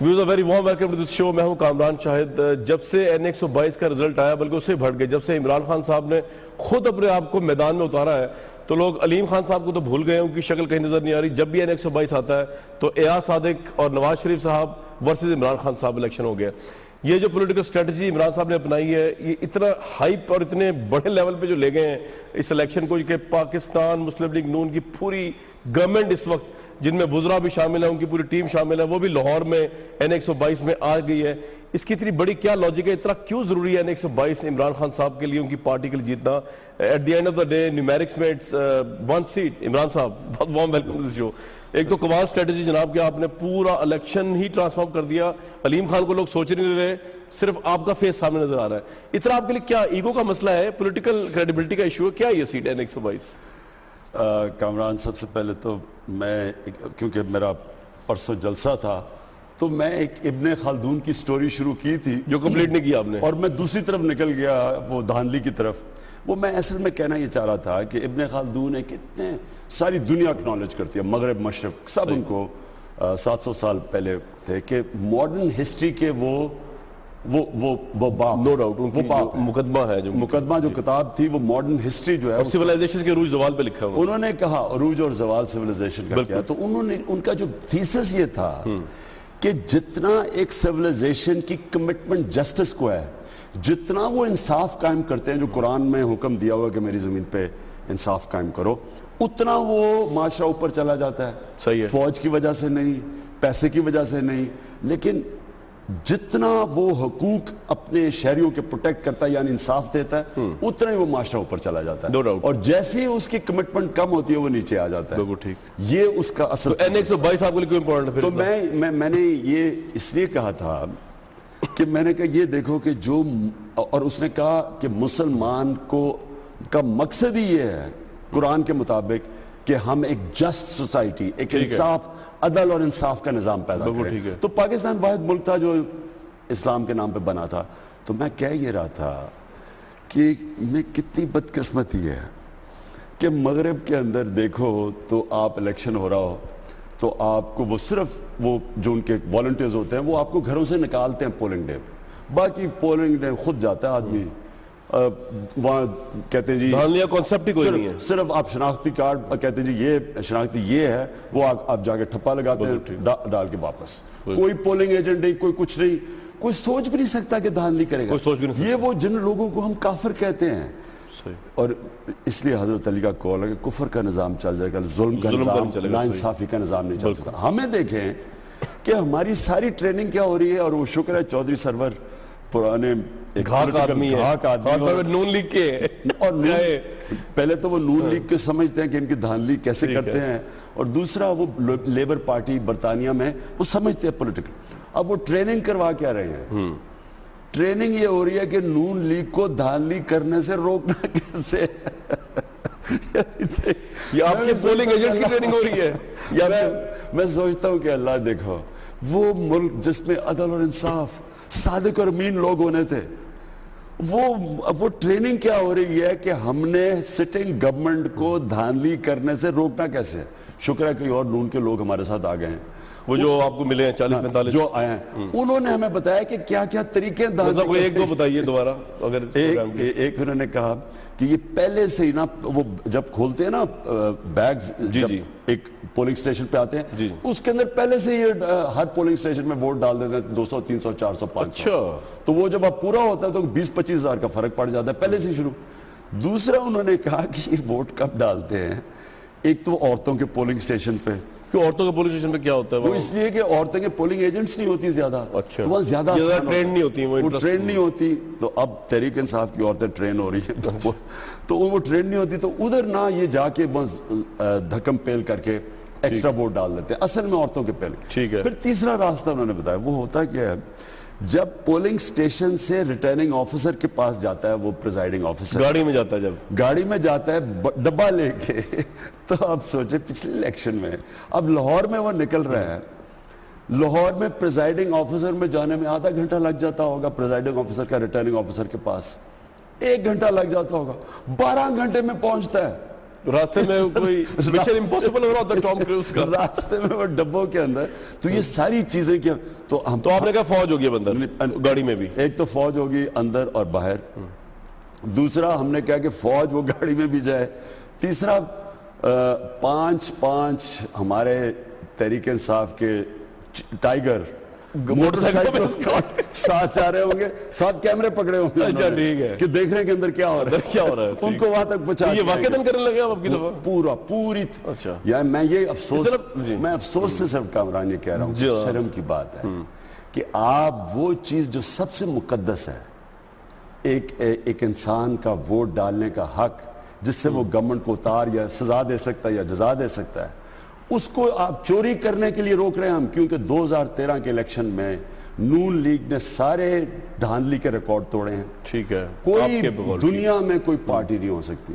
Views very warm welcome to this show. میں ہوں کامران شاہد. جب سے N122 کا رزلٹ آیا بلکہ اس سے بڑھ گئے، جب سے عمران خان صاحب نے خود اپنے آپ کو میدان میں اتارا ہے تو لوگ علیم خان صاحب کو تو بھول گئے ہیں، ان کی شکل کہیں نظر نہیں آ رہی. جب بھی N122 آتا ہے تو ایاز صادق اور نواز شریف صاحب ورسز عمران خان صاحب الیکشن ہو گیا. یہ جو پولیٹیکل اسٹریٹجی عمران صاحب نے اپنائی ہے، یہ اتنا ہائپ اور اتنے بڑے لیول پہ جو لے گئے ہیں اس الیکشن کو کہ پاکستان مسلم لیگ نون کی پوری گورنمنٹ اس وقت، جن میں وزراء بھی شامل ہیں، ان کی پوری ٹیم شامل ہے، وہ بھی لاہور میں N122 میں آ گئی ہے. اس کی اتنی بڑی کیا لاجک ہے، اتنا کیوں ضروری ہے N122 عمران خان صاحب کے لیے، ان کی پارٹی کے لیے جیتنا؟ At the end of the day numerics میں اٹس 1 سیٹ. عمران صاحب بہت warm welcome to this show. ایک تو کمال اسٹریٹجی جناب کہ آپ نے پورا الیکشن ہی ٹرانسفارم کر دیا. علیم خان کو لوگ سوچ نہیں رہے، صرف آپ کا فیس سامنے نظر آ رہا ہے. اتنا آپ کے لیے کیا ایگو کا مسئلہ ہے، پولیٹیکل کریڈیبلٹی کا ایشو ہے، کیا یہ سیٹ N122؟ کامران، سب سے پہلے تو میں، کیونکہ میرا پرسوں جلسہ تھا تو میں ایک ابن خلدون کی سٹوری شروع کی تھی جو کمپلیٹ نہیں کیا آپ نے، اور میں دوسری طرف نکل گیا وہ دھاندلی کی طرف. وہ میں اصل میں کہنا یہ چاہ رہا تھا کہ ابن خلدون ہے، کتنے ساری دنیا اکنالج کرتی ہے، مغرب مشرق سب ان کو 700 سال پہلے تھے کہ ماڈرن ہسٹری کے وہ باپ، نو ڈاؤٹ مقدمہ ہے، جو مقدمہ جو کتاب تھی وہ ماڈرن ہسٹری جو ہے سیولائزیشن کے عروج زوال پہ لکھا ہوا. انہوں نے کہا عروج اور زوال سیولائزیشن کا کیا، تو انہوں نے، ان کا جو تھیسس یہ تھا کہ جتنا ایک سیولائزیشن کی کمٹمنٹ جسٹس کو ہے، جتنا وہ انصاف قائم کرتے ہیں، جو قرآن میں حکم دیا ہوا کہ میری زمین پہ انصاف قائم کرو، اتنا وہ معاشرہ اوپر چلا جاتا ہے. صحیح ہے. فوج کی وجہ سے نہیں، پیسے کی وجہ سے نہیں، لیکن جتنا وہ حقوق اپنے شہریوں کے پروٹیکٹ کرتا ہے یعنی انصاف دیتا ہے، اتنا ہی وہ معاشرہ اوپر چلا جاتا ہے. اور جیسے ہی اس کی کمٹمنٹ کم ہوتی ہے وہ نیچے آ جاتا ہے. ٹھیک، یہ اس کا اصل. N122 آپ کے لیے کیوں امپورٹنٹ ہے؟ تو میں نے یہ اس لیے کہا تھا کہ میں نے کہا یہ دیکھو کہ جو، اور اس نے کہا کہ مسلمان کو کا مقصد ہی یہ ہے قرآن کے مطابق کہ ہم ایک جسٹ سوسائٹی، ایک انصاف، عدل اور انصاف کا نظام پیدا کریں. تو پاکستان واحد ملک تھا جو اسلام کے نام پہ بنا تھا. تو میں کہہ یہ رہا تھا کہ میں کتنی بدقسمتی ہے کہ مغرب کے اندر دیکھو تو آپ الیکشن ہو رہا ہو تو آپ کو وہ صرف وہ جو ان کے والنٹیئرز ہوتے ہیں وہ آپ کو گھروں سے نکالتے ہیں پولنگ ڈے، باقی پولنگ ڈے خود جاتا ہے آدمی. وہاں کہتے ہیں جی دھاندلیاں کانسیپٹ ہی کوئی نہیں ہے، صرف آپ شناختی کارڈ کہتے ہیں جی یہ شناختی یہ ہے، وہ آپ جا کے ٹھپا لگاتے ہیں ڈال کے واپس. کوئی پولنگ ایجنٹ نہیں، کوئی کچھ نہیں، کوئی سوچ بھی نہیں سکتا کہ دھاندلی کرے گا. یہ وہ جن لوگوں کو ہم کافر کہتے ہیں. اور اس لیے حضرت علی کا قول ہے کہ کفر کا نظام چل جائے گا، ظلم کا نظام، ناانصافی کا نظام نہیں چل سکتا. ہمیں دیکھیں کہ ہماری ساری ٹریننگ کیا ہو رہی ہے، اور وہ شکر ہے چودھری سرور پرانے گھاک آدمی ہے، نون لیگ کے، اور پہلے تو وہ نون لیگ کے سمجھتے ہیں کہ ان کی دھاندلی کیسے کرتے ہیں، اور دوسرا وہ لیبر پارٹی برطانیہ میں وہ سمجھتے ہیں پولیٹیکل. اب وہ ٹریننگ کروا کیا رہے ہیں، ٹریننگ یہ ہو رہی ہے کہ نون لیگ کو دھاندلی کرنے سے روکنا کیسے. یہ آپ کی پولنگ ایجنٹس کی ٹریننگ ہو رہی ہے. یا میں سوچتا ہوں کہ اللہ دیکھو وہ ملک جس میں عدل اور انصاف، صادق اور امین لوگ ہونے تھے، وہ ٹریننگ کیا ہو رہی ہے کہ ہم نے سٹنگ گورنمنٹ کو دھاندلی کرنے سے روکنا کیسے ہے. شکر ہے کہ اور نون کے لوگ ہمارے ساتھ آ گئے ہیں، وہ جو آپ کو ملے ہیں 40-45 جو آئے ہیں، انہوں نے ہمیں بتایا کہ کیا کیا طریقے مطلب ایک دو بتائیے دوبارہ. اگر ایک انہوں نے کہا کہ یہ پہلے سے ہی نا، وہ جب کھولتے ہیں نا بیگز، ایک پولنگ سٹیشن پہ آتے ہیں، اس کے اندر پہلے سے یہ ہر پولنگ سٹیشن میں ووٹ ڈال دیتے ہیں 200 300 400 500. تو وہ جب اب پورا ہوتا ہے تو 20-25 ہزار کا فرق پڑ جاتا ہے پہلے سے شروع. دوسرا انہوں نے کہا کہ یہ ووٹ کب ڈالتے ہیں، ایک تو عورتوں کے پولنگ سٹیشن پہ. کہ عورتوں کے پولنگ سٹیشن پہ کیا ہوتا ہے؟ وہ اس لیے کہ عورتیں کے پولنگ ایجنٹس نہیں ہوتی زیادہ، تو وہاں زیادہ ٹرین نہیں ہوتی، وہ ٹرین نہیں ہوتی. تو اب تحریک انصاف کی عورتیں ٹرین ہو رہی ہیں، تو وہ ٹرین نہیں ہوتی، تو ادھر نہ یہ جا کے بس دھکم پیل کر کے ایکسٹرا ووٹ ڈال دیتے ہیں، اصل میں عورتوں کے پہلے. ٹھیک ہے. پھر تیسرا راستہ انہوں نے بتایا، وہ ہوتا کیا ہے، جب پولنگ سٹیشن سے ریٹرننگ آفیسر کے پاس جاتا ہے وہ پریزائڈنگ آفیسر، گاڑی میں جاتا ہے، جب گاڑی میں جاتا ہے ڈبہ لے کے، تو آپ سوچیں پچھلے الیکشن میں، اب لاہور میں وہ نکل رہا ہے، لاہور میں پریزائڈنگ آفیسر میں جانے میں آدھا گھنٹہ لگ جاتا ہوگا، پریزائڈنگ آفیسر کا ریٹرننگ آفیسر کے پاس 1 گھنٹہ لگ جاتا ہوگا، 12 گھنٹے میں پہنچتا ہے. راستے میں کوئی مشن امپاسبل ہو رہا ہوتا ہے ٹام کروز کا, راستے میں وہ ڈبوں کے اندر. تو یہ ساری چیزیں کیا, تو آپ نے کہا فوج ہوگی اندر گاڑی میں بھی, ایک تو فوج ہوگی اندر اور باہر, دوسرا ہم نے کہا کہ فوج وہ گاڑی میں بھی جائے, تیسرا 5 ہمارے تحریک انصاف کے ٹائیگر موٹر سائیکل ساتھ جا رہے ہوں گے, ساتھ کیمرے پکڑے ہوں گے. اچھا ٹھیک ہے, کہ دیکھ رہے ہیں کہ اندر کیا ہو رہا ہے, ان کو وہاں تک پہنچا. یہ واقعتاً کرنے لگے آپ کی دفعہ پوری. اچھا یا میں یہ افسوس سے صرف کامران یہ کہہ رہا ہوں, شرم کی بات ہے کہ آپ وہ چیز جو سب سے مقدس ہے, ایک انسان کا ووٹ ڈالنے کا حق, جس سے وہ گورنمنٹ کو اتار یا سزا دے سکتا ہے یا جزا دے سکتا ہے, اس کو آپ چوری کرنے کے لیے روک رہے ہیں ہم. کیونکہ 2013 کے الیکشن میں نون لیگ نے سارے دھاندلی کے ریکارڈ توڑے ہیں. ٹھیک ہے, کوئی دنیا میں کوئی پارٹی نہیں ہو سکتی.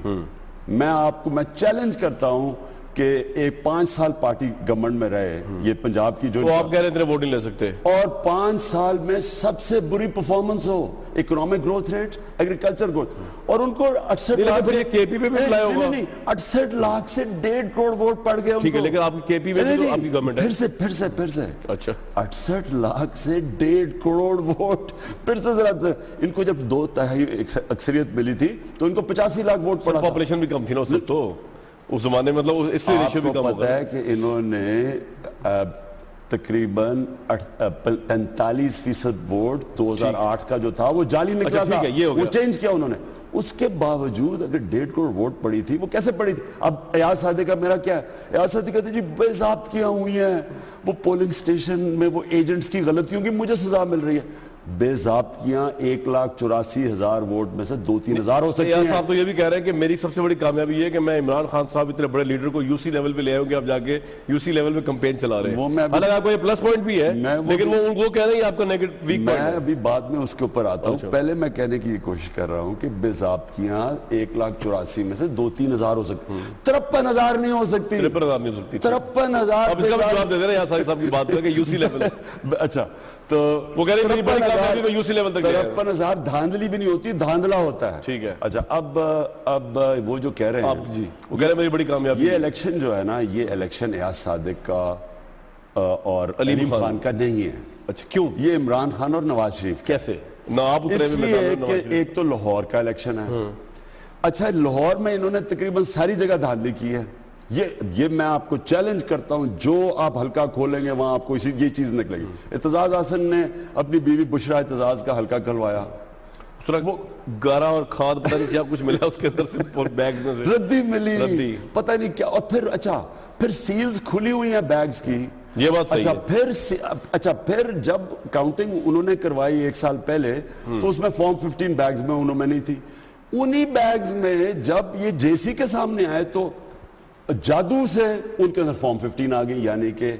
میں چیلنج کرتا ہوں کہ ایک 5 سال پارٹی گورنمنٹ میں رہے, یہ پنجاب کی جو, تو آپ کہہ رہے ہیں اتنے ووٹ نہیں لے سکتے, اور 5 سال میں سب سے بری پرفارمنس ہو, economic growth rate, agriculture growth, اور ان کو 68 لاکھ سے کے پی پہ بھی اپلائی ہوگا. نہیں 68 لاکھ سے 1.5 کروڑ ووٹ پڑ گئے. ٹھیک ہے, لیکن آپ کی کے پی میں تو آپ کی گورنمنٹ ہے. پھر سے اچھا 68 لاکھ سے 1.5 کروڑ ووٹ, پھر سے ذرا ان کو جب 2/3 اکثریت ملی تھی تو ان کو 85 لاکھ ووٹ پڑا. پاپولیشن بھی کم تھی نا اس وقت, تو اس زمانے میں مطلب اس لیے ریشیو بھی کم ہوتا ہے کہ انہوں نے تقریباً 45% ووٹ 2008 کا جو تھا وہ جعلی نکلا تھا, وہ چینج کیا انہوں نے. اس کے باوجود اگر 1.5 کروڑ ووٹ پڑی تھی, وہ کیسے پڑی تھی؟ اب ایاز صادق کا میرا کیا ہے, ایاز صادق کہتے ہیں جی بے ضابطگیاں ہوئی ہیں, وہ پولنگ سٹیشن میں وہ ایجنٹس کی غلطیوں کی مجھے سزا مل رہی ہے. بے ضابطگیاں 1,84,000 ووٹ میں سے 2-3 ہزار ہو سکتی ہیں. صاحب تو یہ بھی کہہ رہے ہیں کہ میری سب سے بڑی کامیابی یہ ہے کہ میں عمران خان صاحب اتنے بڑے لیڈر کو یو سی لیول پہ لے آؤں گے, اب جا کے یو سی لیول پہ کمپین چلا رہے ہیں. حالانکہ آپ کو یہ پلس پوائنٹ بھی ہے, لیکن وہ ان کو کہہ رہے ہیں آپ کا نیگیٹو ویک پوائنٹ ہے. میں ابھی بعد میں اس کے اوپر آتا ہوں, پہلے میں کہنے کی کوشش کر رہا ہوں کہ بے ضابطگیاں 1,84,000 میں سے 2-3 ہزار ہو سکتی, 53,000 نہیں ہو سکتی. 53,000 نہیں ہو سکتی. 53,000 اب اس کا بھی جواب دے دے رہے ہیں یاسر صاحب کی بات کر کے یو سی لیول. اچھا, تو وہ کہہ رہے ہیں میری بڑی کامیابی میں یو سی لیول تک گیا. 53,000 دھاندلی بھی نہیں ہوتی, دھاندلا ہوتا ہے. ٹھیک ہے. اچھا, اب وہ جو کہہ رہے ہیں جی, وہ کہہ رہے ہیں میری بڑی کامیابی, یہ الیکشن جو ہے نا, یہ الیکشن ایاز صادق کا اور علیم خان کا نہیں ہے. اچھا کیوں؟ یہ عمران خان اور نواز شریف. کیسے نہ آپ اترے اس لیے کہ ایک تو لاہور کا الیکشن ہے. اچھا, لاہور میں انہوں نے تقریباً ساری جگہ دھاندلی کی ہے. یہ میں آپ کو چیلنج کرتا ہوں, جو آپ حلقہ کھولیں گے وہاں آپ کو یہ چیز نکلے گی. اعتزاز حسن نے اپنی بیوی بشرا اعتزاز کا حلقہ کھلوایا, وہ گارا اور کھاد پتہ نہیں کیا کچھ ملا اس کے اندر سے, بیگز میں سے ردی ملی, پتہ نہیں کیا. اور پھر سیلز کھلی ہوئی ہیں بیگز کی. یہ بات صحیح ہے. پھر جب کاؤنٹنگ انہوں نے کروائی 1 سال پہلے, تو اس میں فارم 15 بیگز میں انہوں میں نہیں تھی. انہی بیگز میں جب یہ جے سی کے سامنے آئے تو جادو سے ان کے اندر فارم 15 آ گئی, یعنی کہ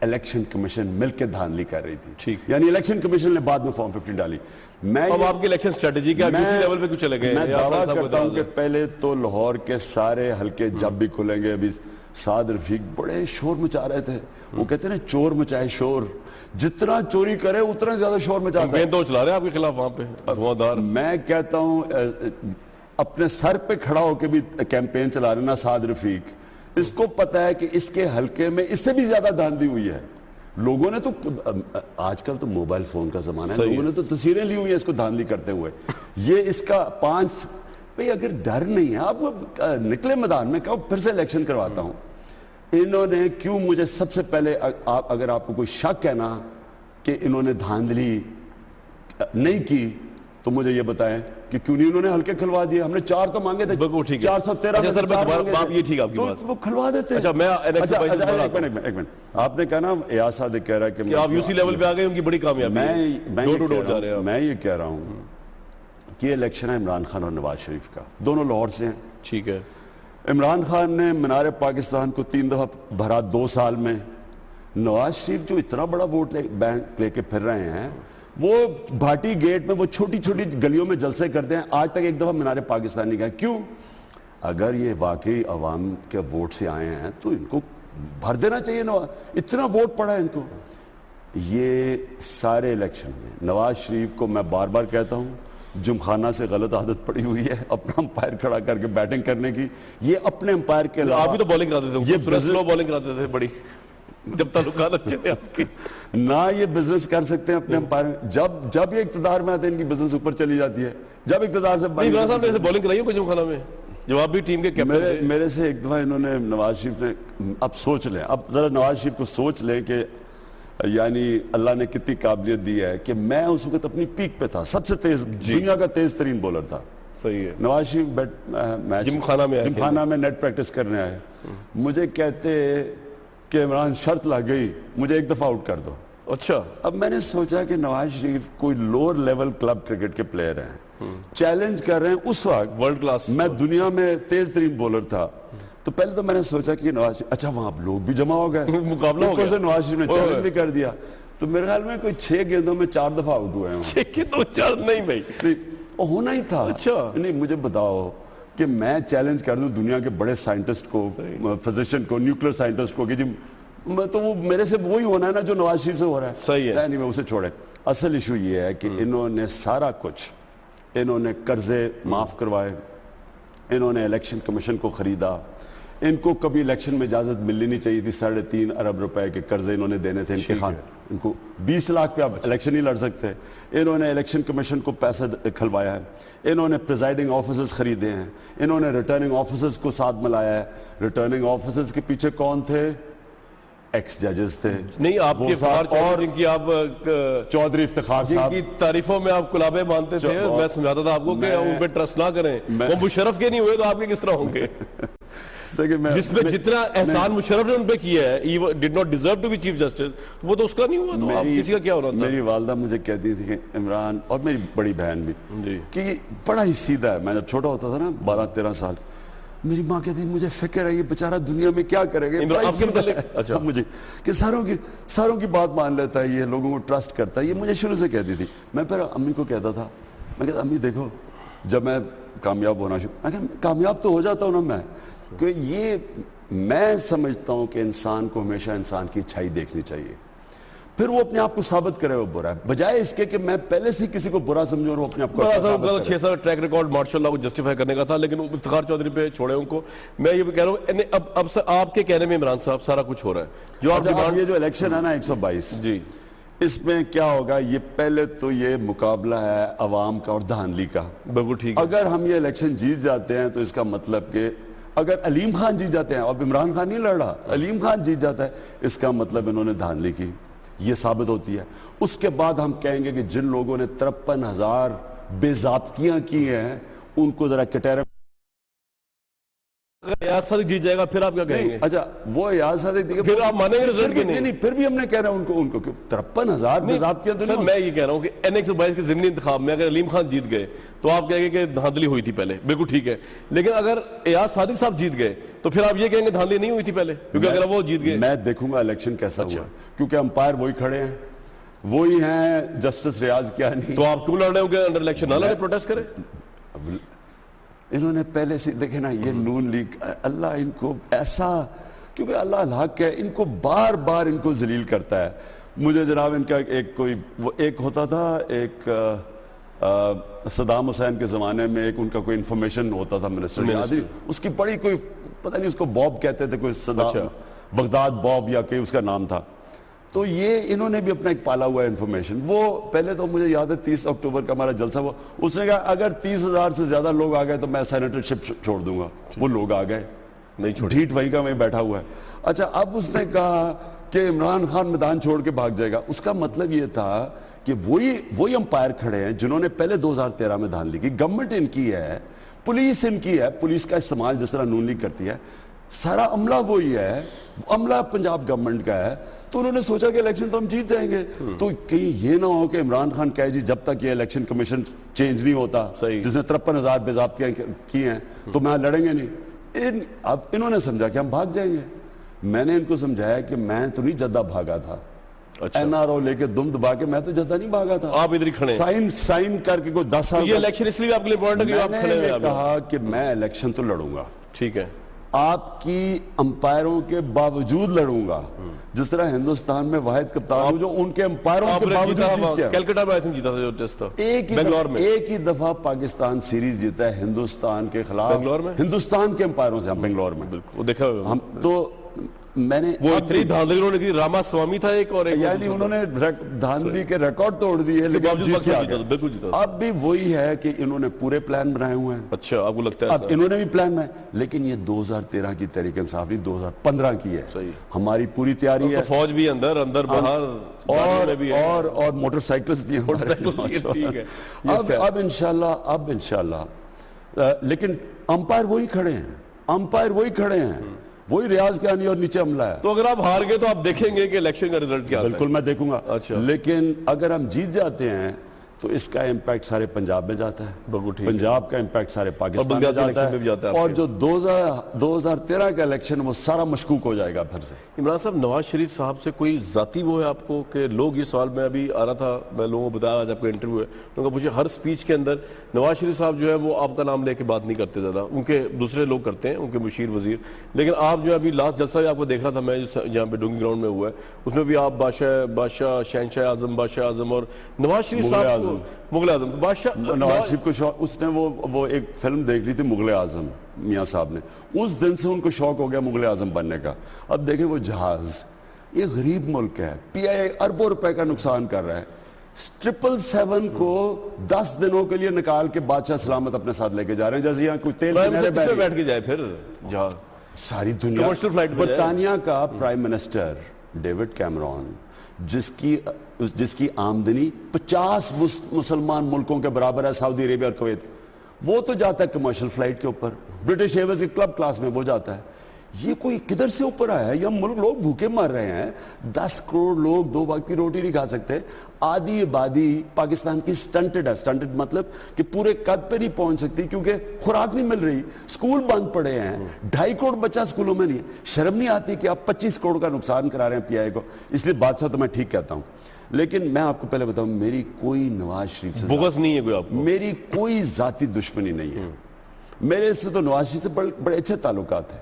الیکشن کمیشن مل کے دھاندلی کر رہی تھی. یعنی الیکشن کمیشن نے بعد میں فارم 15 ڈالی. اب آپ کی الیکشن اسٹریٹجی کیا اسی لیول پہ کچھ چلے گئے؟ میں دعویٰ کرتا ہوں کہ پہلے تو لاہور کے سارے حلقے جب بھی کھلیں گے, ابھی سعد رفیق بڑے شور مچا رہے تھے. وہ کہتے ہیں نا, چور مچائے شور, جتنا چوری کرے اتنا زیادہ شور مچاتا ہے. کمپین تو چلا رہے ہیں آپ کے خلاف وہاں پہ دھواں دار. میں کہتا ہوں اپنے سر پہ کھڑا ہو کے بھی کیمپین چلا رہے نا سعد رفیق. اس کو پتہ ہے کہ اس کے حلقے میں اس سے بھی زیادہ دھاندلی ہوئی ہے. لوگوں نے تو, آج کل تو موبائل فون کا زمانہ ہے, لوگوں نے تو تصویریں لی ہوئی ہیں اس کو دھاندلی کرتے ہوئے. یہ اس کا 5 بھئی اگر ڈر نہیں ہے آپ نکلے میدان میں, کہو پھر سے الیکشن کرواتا ہوں. انہوں نے کیوں مجھے سب سے پہلے, اگر آپ کو کوئی شک ہے نا کہ انہوں نے دھاندلی نہیں کی, تو مجھے یہ بتائیں کہ کیوں نہیں انہوں نے حلقے کھلوا دیے. ہم نے 4 تو مانگے تھے, 413 میں 4 مانگے تھے, تو وہ کھلوا دیتے. ایک منٹ, آپ نے کہا نا ایاز صادق کہہ رہا ہے کہ آپ یو سی لیول پہ آ گئے, ان کی بڑی کامیابی. میں یہ کہہ رہا ہوں کہ یہ الیکشن ہے عمران خان اور نواز شریف کا, دونوں لاہور سے ہیں. ٹھیک ہے. عمران خان نے مینار پاکستان کو 3 دفعہ بھرا 2 سال میں. نواز شریف جو اتنا بڑا ووٹ بینک لے کے پھر رہے ہیں, وہ بھاٹی گیٹ میں وہ چھوٹی چھوٹی گلیوں میں جلسے کرتے ہیں, آج تک ایک دفعہ مینار پاکستان نہیں گئے. کیوں؟ اگر یہ واقعی عوام کے ووٹ سے آئے ہیں تو ان کو بھر دینا چاہیے. اتنا ووٹ پڑا ہے ان کو. یہ سارے الیکشن میں نواز شریف کو میں بار بار کہتا ہوں, جمخانہ سے غلط عادت پڑی ہوئی ہے اپنا امپائر کھڑا کر کے بیٹنگ کرنے کی. یہ اپنے امپائر کے علاوہ آپ بھی تو بالنگ کراتے تھے, یہ سلو بالنگ کراتے تھے بڑی, جب تعلقات اچھے تھے آپ کے. نہ یہ بزنس کر سکتے ہیں اپنے امپائر. جب یہ اقتدار میں آتے ہیں ان کی بزنس اوپر چلی جاتی ہے. جب اقتدار سے عمران صاحب نے ایسے بالنگ کرائی ہو جمخانہ میں جب آپ بھی ٹیم کے کیپٹن تھے؟ میرے سے ایک دفعہ انہوں نے نواز شریف نے, اب سوچ لیں, اب ذرا نواز شریف کو سوچ لیں کہ یعنی اللہ نے کتنی قابلیت دی ہے کہ میں اس وقت اپنی پیک پہ تھا, سب سے تیز دنیا کا تیز ترین بولر تھا. صحیح ہے. نواز شریف جمخانہ میں نیٹ پریکٹس کرنے آئے, مجھے کہتے کہ عمران شرط لگ گئی مجھے ایک دفعہ آؤٹ کر دو. اچھا. اب میں نے سوچا کہ نواز شریف کوئی لوور لیول کلب کرکٹ کے پلیئر ہیں, چیلنج کر رہے ہیں. اس وقت ورلڈ کلاس, میں دنیا میں تیز ترین بولر تھا. تو پہلے تو میں نے سوچا کہ نواز شریف, اچھا وہاں لوگ بھی جمع ہو گئے, مقابلہ ہو گیا, نواز شریف نے چیلنج بھی کر دیا. تو میرے خیال میں کوئی 6 گیندوں میں 4 دفعہ آؤٹ ہوئے ہیں. 6 گیندوں 4 نہیں بھائی, ہونا ہی تھا. اچھا نہیں مجھے بتاؤ کہ میں چیلنج کر دوں دنیا کے بڑے سائنٹسٹ کو, فزیشین کو, نیوکلیر سائنٹسٹ کو, کہ جی تو وہ میرے سے وہی ہونا ہے نا جو نواز شریف سے ہو رہا ہے. صحیح ہے. نہیں اسے چھوڑے. اصل ایشو یہ ہے کہ انہوں نے سارا کچھ, انہوں نے قرضے معاف کروائے, انہوں نے الیکشن کمیشن کو خریدا. ان کو کبھی الیکشن میں اجازت ملنی نہیں چاہیے تھی. 3.5 ارب روپے کے قرضے انہوں نے دینے تھے. ان کو 20 لاکھ پہ آپ الیکشن نہیں لڑ سکتے. انہوں نے الیکشن کمیشن کو پیسہ کھلوایا ہے. انہوں نے پریزائڈنگ آفیسرز خریدے ہیں. انہوں نے ریٹرننگ آفیسرز کو ساتھ ملایا ہے. ریٹرننگ آفیسرز کے پیچھے کون تھے؟ ایکس ججز تھے. نہیں آپ کے اور جن کی آپ چودھری افتخار صاحب کی تعریفوں میں آپ کلابے باندھتے تھے, میں سمجھاتا تھا آپ کو کہ ان پہ ٹرسٹ نہ کریں. وہ مشرف کے نہیں ہوئے تو آپ کے کس طرح ہوں گے؟ جس میں جتنا احسان مشرف نے ان پہ کیا ہے, he did not deserve to be chief justice, وہ تو اس کا نہیں ہوا, تو آپ کسی کا کیا ہونا تھا؟ میری والدہ مجھے کہتی تھی کہ عمران, اور میری بڑی بہن بھی, کہ یہ بڑا ہی سیدھا ہے. میں جب چھوٹا ہوتا تھا نا 12-13 سال, میری ماں کہتی مجھے فکر ہے یہ بیچارہ دنیا میں کیا کرے گا مجھے, کہ ساروں کی بات مان لیتا ہے, یہ لوگوں کو ٹرسٹ کرتا ہے. یہ مجھے شروع سے کہتی تھی. میں پھر امی کو کہتا تھا, میں کہتا امی دیکھو جب میں کامیاب ہونا میں کہا کامیاب تو ہو جاتا ہوں نا میں, کہ یہ میں سمجھتا ہوں کہ انسان کو ہمیشہ انسان کی اچھائی دیکھنی چاہیے, پھر وہ اپنے آپ کو ثابت کرے وہ برا ہے, بجائے اس کے کہ میں پہلے سے کسی کو برا سمجھوں اور وہ اپنے آپ کو ثابت کرے. 6 سال ٹریک ریکارڈ ماشاءاللہ کو جسٹیفائی کرنے کا تھا, لیکن افتخار چودھری پہ چھوڑے ان کو. میں یہ بھی کہہ رہا ہوں اب سے آپ کے کہنے میں عمران صاحب سارا کچھ ہو رہا ہے جو آپ یہ جو الیکشن ہے نا 122, جی اس میں کیا ہوگا؟ یہ پہلے تو یہ مقابلہ ہے عوام کا اور دھاندلی کا. بالکل ٹھیک ہے. اگر ہم یہ الیکشن جیت جاتے ہیں تو اس کا مطلب کہ اگر علیم خان جیت جاتے ہیں, اب عمران خان نہیں لڑ رہا, علیم خان جیت جاتا ہے, اس کا مطلب انہوں نے دھاندلی کی, یہ ثابت ہوتی ہے. اس کے بعد ہم کہیں گے کہ جن لوگوں نے 53,000 بے ضابطگیاں کی ہیں ان کو ذرا کٹہرے. اگر ایاز صادق جیت جائے گا پھر آپ کیا کہیں گے؟ اچھا وہ ایاز صادق دیکھیں پھر آپ مانیں گے رزلٹ کی؟ نہیں پھر بھی ہم نے کہہ رہا ہوں ان کو 53,000 بے ضابطگیاں تو نہیں. میں یہ کہہ رہا ہوں کہ NX22 کے ضمنی انتخاب میں اگر علیم خان جیت گئے تو آپ کہیں گے کہ دھاندلی ہوئی تھی پہلے, بالکل ٹھیک ہے. لیکن اگر ایاز صادق صاحب جیت گئے تو پھر آپ یہ کہیں گے دھاندلی نہیں ہوئی تھی پہلے, کیونکہ اگر وہ جیت گئے. میں دیکھوں گا الیکشن کیسا ہوا, کیونکہ امپائر وہی کھڑے ہیں, وہی ہیں جسٹس ریاض کیانی. تو آپ کیوں لڑ رہے ہوں کہ انڈر الیکشن نہ لڑے, پروٹیسٹ کریں؟ انہوں نے پہلے سے دیکھیں نا یہ نون لیگ, اللہ ان کو ایسا, کیونکہ اللہ الحق ہے, ان کو بار بار ان کو ذلیل کرتا ہے. مجھے جناب ان کا ایک ہوتا تھا, ایک صدام حسین کے زمانے میں ایک ان کا کوئی انفارمیشن ہوتا تھا منسٹر, اس کی بڑی کوئی پتہ نہیں اس کو باب کہتے تھے, کوئی صدام بغداد باب یا کہ اس کا نام تھا. تو یہ انہوں نے بھی اپنا ایک پالا ہوا ہے انفارمیشن. وہ پہلے تو مجھے یاد ہے 30 اکتوبر کا ہمارا جلسہ ہوا, اس نے کہا اگر 30,000 سے زیادہ لوگ آ گئے تو میں سینیٹرشپ چھوڑ دوں گا. وہ لوگ آ گئے نہیں, ڈھیٹ وہی کا وہیں بیٹھا ہوا ہے. اچھا اب اس نے کہا کہ عمران خان میدان چھوڑ کے بھاگ جائے گا. اس کا مطلب یہ تھا کہ وہی امپائر کھڑے ہیں جنہوں نے پہلے 2013 میں دھاندلی کی. گورنمنٹ ان کی ہے, پولیس ان کی ہے, پولیس کا استعمال جس طرح نون لیگ کرتی ہے, سارا عملہ وہی ہے, عملہ پنجاب گورنمنٹ کا ہے. تو انہوں نے سوچا کہ الیکشن تو ہم جیت جائیں گے. تو کہیں یہ نہ ہو کہ عمران خان کہے جی جب تک یہ الیکشن کمیشن چینج نہیں ہوتا, جس نے 53,000 بے ضابطگیاں کی ہیں, تو میں لڑیں گے نہیں. اب انہوں نے سمجھا کہ ہم بھاگ جائیں گے. میں نے ان کو سمجھایا کہ میں تو نہیں جدہ بھاگا تھا, NRO لے کے دم دبا کے میں تو جدہ نہیں بھاگا تھا. آپ ادھر ہی کھڑے سائن کر کے کوئی 10 سال. یہ الیکشن اس لیے آپ کے لیے امپورٹنٹ ہے کہ آپ کھڑے ہوئے. میں نے کہا کہ میں الیکشن تو لڑوں گا, ٹھیک ہے, آپ کی امپائروں کے باوجود لڑوں گا، جس طرح ہندوستان میں واحد کپتان ہوں جو ان کے امپائروں کے باوجود جیت کیلکٹا میں جیتا تھا جو ٹیسٹ تھا، بنگلور میں ایک ہی دفعہ پاکستان سیریز جیتا ہے ہندوستان کے خلاف، بنگلور میں ہندوستان کے امپائروں سے، ہم بنگلور میں، بالکل وہ دیکھا ہم تو میں نے وہ اتنی دھاندلی انہوں نے کی، راما سوامی تھا ایک اور یعنی انہوں نے دھاندلی کے ریکارڈ توڑ دیے، لیکن جیت کے آ گئے۔ بالکل جیتا۔ اب بھی وہی ہے کہ انہوں نے پورے پلان بنائے ہوئے ہیں، اچھا آپ کو لگتا ہے اب انہوں نے بھی پلان بنائے، لیکن یہ 2013 کی تحریک انصاف نہیں 2015 کی ہے، ہماری پوری تیاری ہے، فوج بھی اندر باہر اور موٹر سائیکلز بھی ہیں، اب انشاءاللہ لیکن امپائر وہی کھڑے ہیں، وہی ریاض کہانی اور نیچے عملہ ہے۔ تو اگر آپ ہار گئے تو آپ دیکھیں گے کہ الیکشن کا رزلٹ کیا ہے؟ بالکل میں دیکھوں گا، لیکن اگر ہم جیت جاتے ہیں تو اس کا امپیکٹ سارے پنجاب میں جاتا ہے، پنجاب کا امپیکٹ سارے پاکستان میں جاتا ہے، اور جو 2013 کا الیکشن وہ سارا مشکوک ہو جائے گا پھر سے۔ عمران صاحب، نواز شریف صاحب سے کوئی ذاتی وہ ہے آپ کو کہ لوگ یہ سوال، میں ابھی آ رہا تھا، میں لوگوں کو بتایا آج آپ کا انٹرویو ہے، لوگوں کو پوچھے ہر سپیچ کے اندر نواز شریف صاحب جو ہے وہ آپ کا نام لے کے بات نہیں کرتے زیادہ، ان کے دوسرے لوگ کرتے ہیں، ان کے مشیر وزیر، لیکن آپ جو ہے ابھی لاسٹ جلسہ بھی آپ کو دیکھ رہا تھا میں جہاں پہ ڈونگی گراؤنڈ میں ہوا ہے، اس میں بھی آپ بادشاہ شہنشاہ اعظم بادشاہ اعظم اور نواز شریف صاحب مغل اعظم بادشاہ نواز شریف کو شوق، اس نے وہ ایک فلم دیکھ لی تھی مغل اعظم، میاں صاحب نے، اس دن سے ان کو شوق ہو گیا مغل اعظم بننے کا۔ اب دیکھیں وہ جہاز، یہ غریب ملک ہے، پی آئی اربوں روپے کا نقصان کر رہا ہے، 777 کو 10 دنوں کے لیے نکال کے بادشاہ سلامت اپنے ساتھ لے کے جا رہے ہیں، جیسے یہاں کوئی تیل کی نہریں بہہ رہی ہیں۔ بیٹھ کے جائے پھر جہاز ساری دنیا، برطانیہ کا پرائم منسٹر ڈیوڈ کیمرون، جس کی آمدنی 50 مسلمان ملکوں کے برابر ہے، سعودی عربیہ اور کویت، وہ تو جاتا ہے کمرشل فلائٹ کے اوپر، برٹش ایئرویز کے کلب کلاس میں وہ جاتا ہے۔ یہ کوئی کدھر سے اوپر آیا ہے؟ یہ ملک لوگ بھوکے مر رہے ہیں، 10 کروڑ لوگ 2 وقت کی روٹی نہیں کھا سکتے، آدھی آبادی پاکستان کی سٹنٹڈ ہے، سٹنٹڈ مطلب کہ پورے قد پہ نہیں پہنچ سکتی کیونکہ خوراک نہیں مل رہی، سکول بند پڑے ہیں، 2.5 کروڑ بچہ سکولوں میں نہیں ہے۔ شرم نہیں آتی کہ آپ 25 کروڑ کا نقصان کرا رہے ہیں پی آئی کو؟ اس لیے بادشاہ تو میں ٹھیک کہتا ہوں، لیکن میں آپ کو پہلے بتاؤں، میری کوئی نواز شریف سے بغض نہیں ہے، کوئی آپ کو میری کوئی ذاتی دشمنی نہیں ہے، میرے سے تو نواز شریف سے بڑے اچھے تعلقات ہیں۔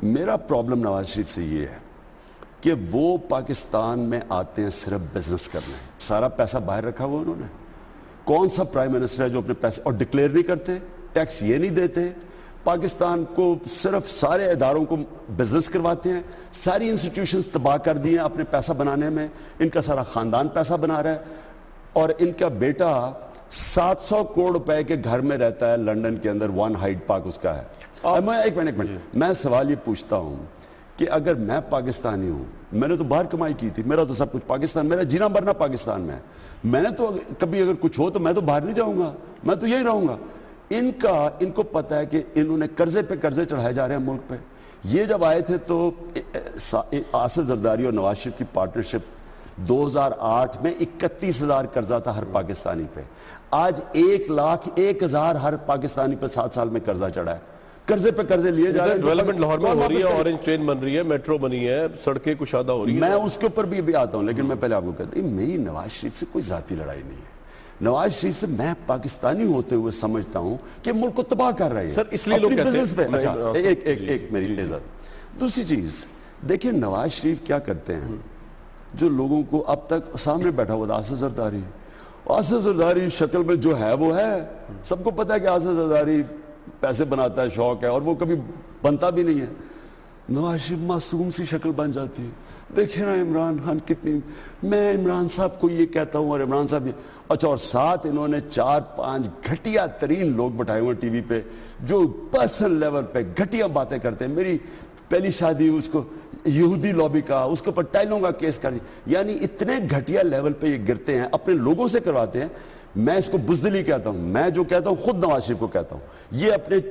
میرا پرابلم نواز شریف سے یہ ہے کہ وہ پاکستان میں آتے ہیں صرف بزنس کرنے، سارا پیسہ باہر رکھا ہوا انہوں نے، کون سا پرائم منسٹر ہے جو اپنے پیسے اور ڈکلیئر نہیں کرتے، ٹیکس یہ نہیں دیتے، پاکستان کو صرف سارے اداروں کو بزنس کرواتے ہیں، ساری انسٹیٹیوشنز تباہ کر دی ہیں اپنے پیسہ بنانے میں، ان کا سارا خاندان پیسہ بنا رہا ہے، اور ان کا بیٹا 700 کروڑ روپے کے گھر میں رہتا ہے لندن کے اندر، 1 ہائیڈ پارک اس کا ہے۔ ایک منٹ میں سوال یہ پوچھتا ہوں کہ اگر میں پاکستانی ہوں، میں نے تو باہر کمائی کی تھی، میرا تو سب کچھ پاکستان، میرا جینا مرنا پاکستان میں ہے، میں نے تو کبھی اگر کچھ ہو تو میں تو باہر نہیں جاؤں گا، میں تو یہی رہوں گا۔ ان کو پتا ہے کہ انہوں نے قرضے پہ قرضے چڑھائے جا رہے ہیں ملک پہ۔ یہ جب آئے تھے تو آصف زرداری اور نواز شریف کی پارٹنرشپ 2008 میں 31,000 قرضہ تھا ہر پاکستانی پہ، آج 1,01,000 ہر پاکستانی پہ 7 سال میں قرضہ چڑھا ہے، قرضے پہ قرضے لیے جا رہے ہیں۔ ڈیولپمنٹ لاہور میں ہو رہی ہے، اورنج ٹرین بن رہی ہے، میٹرو بنی ہے، سڑکیں کشادہ ہو رہی ہیں، میں اس کے اوپر بھی آتا ہوں، لیکن میں پہلے آپ کو کہتا ہوں میری نواز شریف سے کوئی ذاتی لڑائی نہیں ہے۔ نواز شریف سے میں پاکستانی ہوتے ہوئے سمجھتا ہوں کہ ملک کو تباہ کر رہی ہے سر، اس لیے لوگ کہتے ہیں اچھا ایک میری عزت۔ دوسری چیز دیکھیں نواز شریف کیا کرتے ہیں، جو لوگوں کو اب تک سامنے بیٹھا ہوا تھا آصف زرداری شکل میں جو ہے وہ ہے، سب کو پتا ہے کہ آصف زرداری پیسے بناتا ہے، شوق ہے، اور وہ کبھی بنتا بھی نہیں ہے۔ نواز شریف معصوم سی شکل بن جاتی ہے، دیکھیں نا عمران خان کتنی، میں عمران صاحب کو یہ کہتا ہوں اور عمران صاحب یہ، اچھا، اور ساتھ انہوں نے 4-5 گھٹیا ترین لوگ بٹھائے ہوئے ٹی وی پہ جو پرسنل لیول پہ گھٹیا باتیں کرتے ہیں۔ میری پہلی شادی اس کو یہودی لابی کا، اس کے اوپر ٹائلوں کا کیس کر دیا، یعنی اتنے گھٹیا لیول پہ یہ گرتے ہیں، اپنے لوگوں سے کرواتے ہیں۔ میں اس کو بزدلی کہتا ہوں، میں جو کہتا ہوں خود نواز شریف کو کہتا ہوں،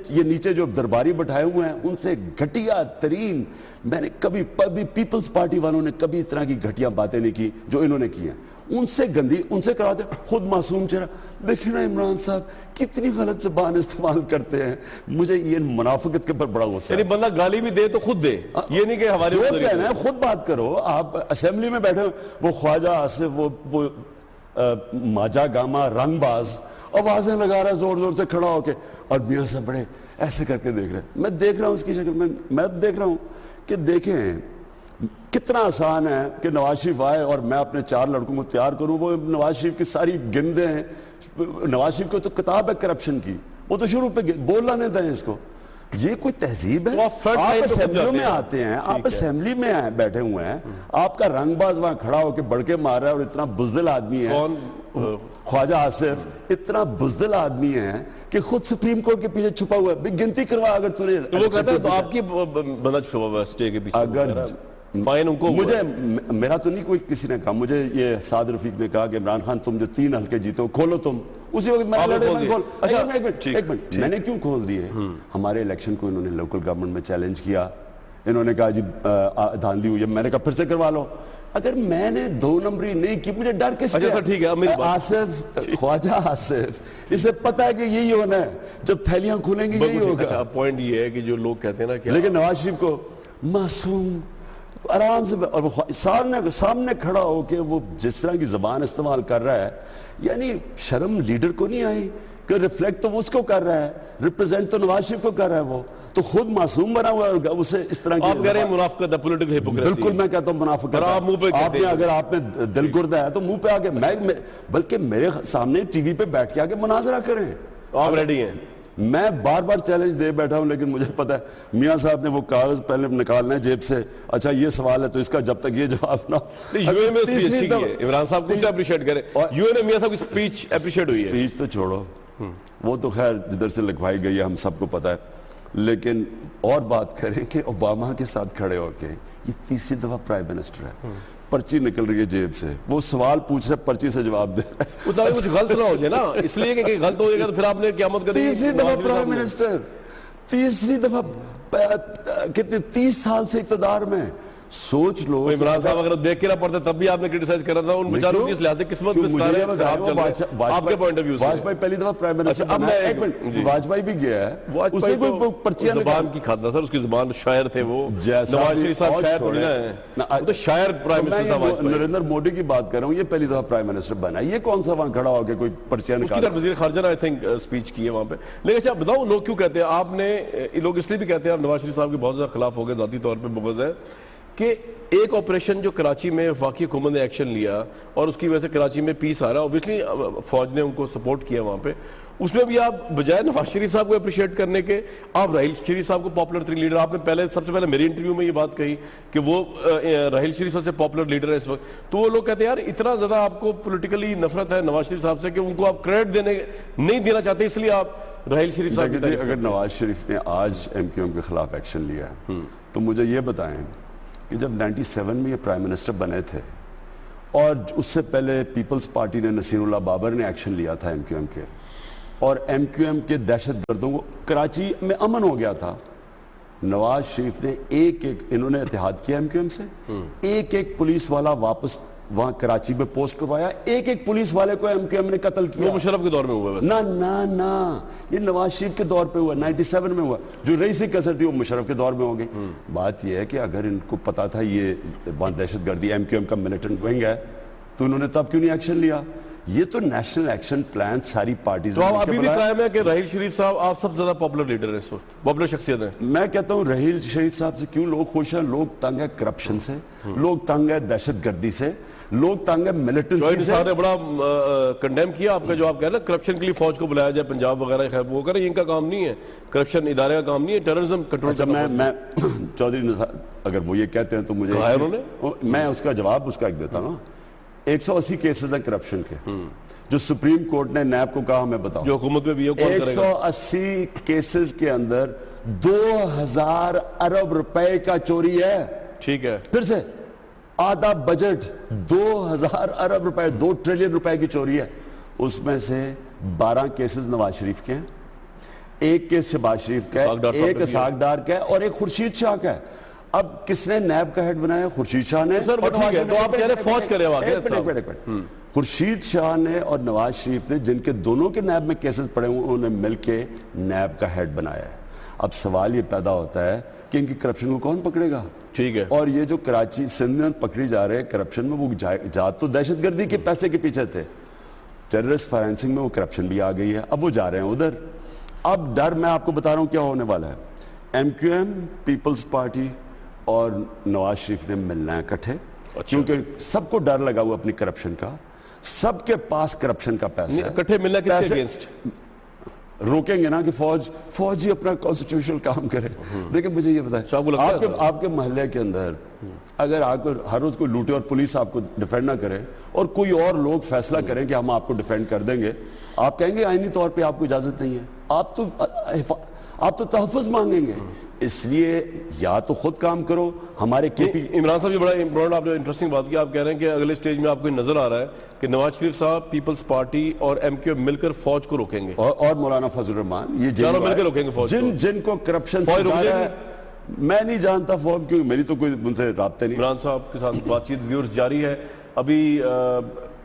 یہ نیچے جو درباری بٹھائے ہوئے ہیں ان سے گھٹیا ترین، میں نے کبھی پیپلز پارٹی والوں نے کبھی اتنا کی گھٹیا باتیں نہیں کی جو انہوں نے کی ہیں، ان سے گندی، ان سے کراتے ہیں، خود معصوم چہرہ۔ دیکھیں نا عمران صاحب کتنی غلط زبان استعمال کرتے ہیں، مجھے یہ منافقت کے اوپر بڑا غصہ ہے۔ یعنی بندہ گالی بھی دے تو خود دے، یہ نہیں کہ ہمارے جو کہنا ہے خود بات کرو۔ آپ اسمبلی میں بیٹھے وہ خواجہ آصف، وہ ماجا گاما رنگ باز آوازیں لگا رہا ہے زور زور سے کھڑا ہو کے، اور میاں صاحب بڑے ایسے کر کے دیکھ رہے ہیں. میں دیکھ رہا ہوں اس کی شکل میں دیکھ رہا ہوں کہ دیکھیں کتنا آسان ہے کہ نواز شریف آئے اور میں اپنے 4 لڑکوں کو تیار کروں. وہ نواز شریف کی ساری گندے ہیں. نواز شریف کو تو کتاب ہے کرپشن کی, وہ تو شروع پہ بولنا نہیں دیں اس کو. یہ کوئی تہذیب ہے؟ آپ اسمبلیوں میں آتے ہیں, آپ اسمبلی میں بیٹھے ہوئے ہیں, آپ کا رنگ باز وہاں کھڑا ہو کے بڑکے مار رہا ہے اور اتنا بزدل آدمی ہے خواجہ آصف, اتنا بزدل آدمی ہے کہ خود سپریم کورٹ کے پیچھے چھپا ہوا ہے. گنتی کروا اگر تو نے, وہ کہتا ہے تو آپ کی بندہ چھپا ہوا ہے اسٹے کے پیچھے. اگر فائن ان کو مجھے, میرا تو نہیں کوئی کسی نے کہا, مجھے یہ سعد رفیق نے کہا کہ عمران خان تم جو 3 حلقے جیتے ہو کھولو تم. اسی وقت میں نے کیوں کھول دیے؟ ہمارے الیکشن کو انہوں نے لوکل گورنمنٹ میں چیلنج کیا, انہوں نے کہا جی دھاندلی ہوئی ہے, میں نے کہا پھر سے کروا لو. اگر میں نے 2 نمبری نہیں کی, مجھے ڈر کس کا؟ آصف, خواجہ آصف, اسے پتا ہے کہ یہی ہونا ہے, جب تھیلیاں کھولیں گی یہی ہوگا. پوائنٹ یہ ہے کہ جو لوگ کہتے ہیں نا کہ لیکن نواز شریف کو معصوم آرام سے, اور سامنے کھڑا ہو کے وہ جس طرح کی زبان استعمال کر رہا ہے, یعنی شرم لیڈر کو نہیں آئی کہ ریفلیکٹ تو اس کو کر رہا ہے, ریپرزینٹ تو نواز شریف کو کر رہا ہے, وہ تو خود معصوم بنا ہوا ہے اسے اس طرح کی. آپ کہہ رہے ہیں منافقت ہے, پولیٹیکل ہپوکریسی. بالکل میں کہتا ہوں منافقت ہے. آپ منہ پہ آپ نے, اگر آپ میں دل گردہ ہے تو منہ پہ آ کے, بلکہ میرے سامنے ٹی وی پہ بیٹھ کے آ کے مناظرہ کریں. آپ ریڈی ہیں؟ میں بار بار چیلنج دے بیٹھا ہوں, لیکن مجھے پتا ہے میاں صاحب نے وہ کاغذ پہلے نکالنا ہے جیب سے, اچھا یہ سوال ہے تو اس کا جب تک یہ جواب نہ. یو اے میں اسپیچ اچھی کی ہے, عمران صاحب کو اپریشیٹ کریں. یو اے نے میاں صاحب کی اسپیچ اپریشیٹ ہوئی ہے. اسپیچ تو چھوڑو, وہ تو خیر جدھر سے لکھوائی گئی ہے ہم سب کو پتا ہے, لیکن اور بات کریں کہ اوباما کے ساتھ کھڑے ہو کے, یہ 3ری دفعہ پرائم منسٹر ہے, پرچی نکل رہی ہے جیب سے, وہ سوال پوچھ رہے, پرچی سے جواب دے رہا ہے. وہ تاکہ کچھ غلط نہ ہو جائے نا, اس لیے کہ غلط ہو جائے گا تو پھر آپ نے قیامت کر دی. 3ری دفعہ پرائم منسٹر, 3ری دفعہ کتنے 30 سال سے اقتدار میں. سوچ لو عمران صاحب اگر دیکھ کے نہ پڑتے تب بھی آپ نے کرٹیسائز کرا تھا, ان بیچاروں کی اس لحاظ سے قسمت میں ستارے ہیں, آپ چل رہے ہیں آپ کے پوائنٹ آف ویو سے. واجپئی پہلی دفعہ پرائم منسٹر بنا ہے. ایک منٹ, واجپئی بھی گیا ہے, اس نے کوئی پرچیاں زبان کی کھاتا سر, اس کی زبان شاعر تھے وہ. نواز شریف صاحب شاعر تھوڑی نہ ہیں, وہ تو شاعر پرائم منسٹر تھا واجپئی. نریندر مودی کی بات کر رہا ہوں, یہ پہلی دفعہ پرائم منسٹر بنا ہے. یہ کون سا وہاں کھڑا ہو کے کوئی پرچیاں نکالا؟ اس کی طرف وزیر خارجہ نے آئی تھنک اسپیچ کی ہے وہاں پہ. لیکن اچھا بتاؤ لوگ کیوں کہتے ہیں, آپ نے, لوگ اس لیے بھی کہتے ہیں آپ نواز شریف صاحب کے بہت زیادہ خلاف ہو گئے, ذاتی طور پہ بغض ہے, کہ ایک آپریشن جو کراچی میں وفاقی حکومت نے ایکشن لیا اور اس کی وجہ سے کراچی میں پیس آ رہا ہے, اوبویسلی فوج نے ان کو سپورٹ کیا وہاں پہ, اس میں بھی آپ بجائے نواز شریف صاحب کو اپریشیٹ کرنے کے, آپ راحیل شریف صاحب کو پاپولر 3 لیڈر, آپ نے سب سے پہلے میری انٹرویو میں یہ بات کہی کہ وہ راحیل شریف صاحب سے پاپولر لیڈر ہے اس وقت, تو وہ لوگ کہتے ہیں یار اتنا زیادہ آپ کو پولیٹیکلی نفرت ہے نواز شریف صاحب سے کہ ان کو آپ کریڈٹ نہیں دینا چاہتے, اس لیے آپ راحیل شریف صاحب کی. اگر نواز شریف نے آج ایم کیو ایم کے خلاف ایکشن لیا ہے تو مجھے یہ بتائیں کہ جب 97 میں یہ پرائم منسٹر بنے تھے اور اس سے پہلے پیپلز پارٹی نے, نصیر اللہ بابر نے ایکشن لیا تھا ایم کیو ایم کے, اور ایم کیو ایم کے دہشت گردوں کو, کراچی میں امن ہو گیا تھا. نواز شریف نے انہوں نے اتحاد کیا ایم کیو ایم سے, ایک پولیس والا واپس وہاں کراچی میں پوسٹ کروایا, ایک پولیس والے کو ایم کیو ایم نے قتل کیا. وہ مشرف کے دور میں ہوا ہے نا, یہ نواز شریف کے دور پہ ہوا, 97 میں ہوا. جو رئیسی کثر تھی وہ مشرف کے دور میں ہو گئی. بات یہ ہے کہ اگر ان کو پتا تھا یہ وہاں دہشت گردی ایم کیو ایم کا ملیٹنٹ ونگ ہے تو انہوں نے تب کیوں نہیں ایکشن لیا؟ یہ تو نیشنل ایکشن پلان ساری پارٹیز. تو آپ ابھی بھی قائم ہے کہ راحیل شریف صاحب آپ سب سے زیادہ پاپولر لیڈر ہیں اس وقت, پاپولر شخصیت ہیں؟ میں کہتا ہوں راحیل شریف صاحب سے کیوں لوگ خوش ہیں, لوگ تنگ ہے کرپشن سے, لوگ تنگ ہے دہشت گردی سے, لوگ تنگ ہے ملیٹنسی سے. نے بڑا کنڈیم کیا آپ کا جو آپ کہہ رہے ہیں کرپشن کے لیے فوج کو بلایا جائے پنجاب وغیرہ, خیر وہ کریں, ان کا کام نہیں ہے, کرپشن ادارے کا کام نہیں ہے, ٹیررزم کنٹرول کرنا. میں چودھری نثار اگر وہ یہ کہتے ہیں تو مجھے, میں اس کا جواب اس کا ایک دیتا ہوں. 180 کیسز ہیں کرپشن کے جو سپریم کورٹ نے نیب کو کہا, ہمیں بتاؤ جو حکومت میں بھی ہے, 180 کیسز کے اندر 2000 ارب روپے کا چوری ہے. ٹھیک ہے, پھر سے آدھا بجٹ 2000 ارب روپے, 2 ٹریلین روپے کی چوری ہے. اس میں سے 12 کیسز نواز شریف کے ہیں, 1 کیس شہباز شریف کا ہے, 1 اسحاق ڈار کا ہے, اور 1 خورشید شاہ کا ہے. اب کس نے نیب کا ہیڈ بنایا؟ خورشید شاہ نے. سر ٹھیک ہے, تو آپ کہہ رہے فوج کرے واقعہ. خورشید شاہ نے اور نواز شریف نے, جن کے دونوں کے نیب میں کیسز پڑے ہوئے, انہوں نے مل کے نیب کا ہیڈ بنایا ہے. اب سوال یہ پیدا ہوتا ہے کہ ان کی کرپشن کو کون پکڑے گا؟ ٹھیک ہے, اور یہ جو کراچی سندھ میں پکڑی جا رہے ہیں کرپشن میں, وہ جات تو دہشت گردی کے پیسے کے پیچھے تھے, ٹیررسٹ فائنینسنگ میں وہ کرپشن بھی آ گئی ہے, اب وہ جا رہے ہیں ادھر. اب ڈر میں آپ کو بتا رہا ہوں کیا ہونے والا ہے. M Q M, Peoples Party اور نواز شریف نے ملنا ہے کٹھے, کیونکہ سب کو ڈر لگا ہوا اپنی کرپشن کا, سب کے پاس کرپشن کا پیسہ ہے. اکٹھے ملنا کس کے اگینسٹ؟ روکیں گے نا کہ فوج ہی اپنا کانسٹیٹیوشنل کام کرے. دیکھیں مجھے یہ بتائیں, آپ کے محلے کے اندر اگر آپ کو ہر روز کوئی لوٹے اور پولیس آپ کو ڈیفینڈ نہ کرے اور کوئی اور لوگ فیصلہ کریں کہ ہم آپ کو ڈیفینڈ کر دیں گے, آپ کہیں گے آئینی طور پہ آپ کو اجازت نہیں ہے, آپ تو تحفظ مانگیں گے. اس لیے یا تو خود کام کرو. ہمارے عمران صاحب یہ بڑا امپورٹنٹ آپ نے انٹرسٹنگ بات کی. آپ کہہ رہے ہیں کہ اگلے سٹیج میں آپ کو نظر آ رہا ہے کہ نواز شریف صاحب, پیپلز پارٹی اور ایم کیو ایم مل کر فوج کو روکیں گے, اور مولانا فضل الرحمان, یہ چاروں مل کے روکیں گے فوج کو. جن کو کرپشن میں نہیں جانتا فوج, کیونکہ میری تو کوئی ان سے رابطے نہیں. عمران صاحب کے ساتھ بات چیت ویورز جاری ہے. ابھی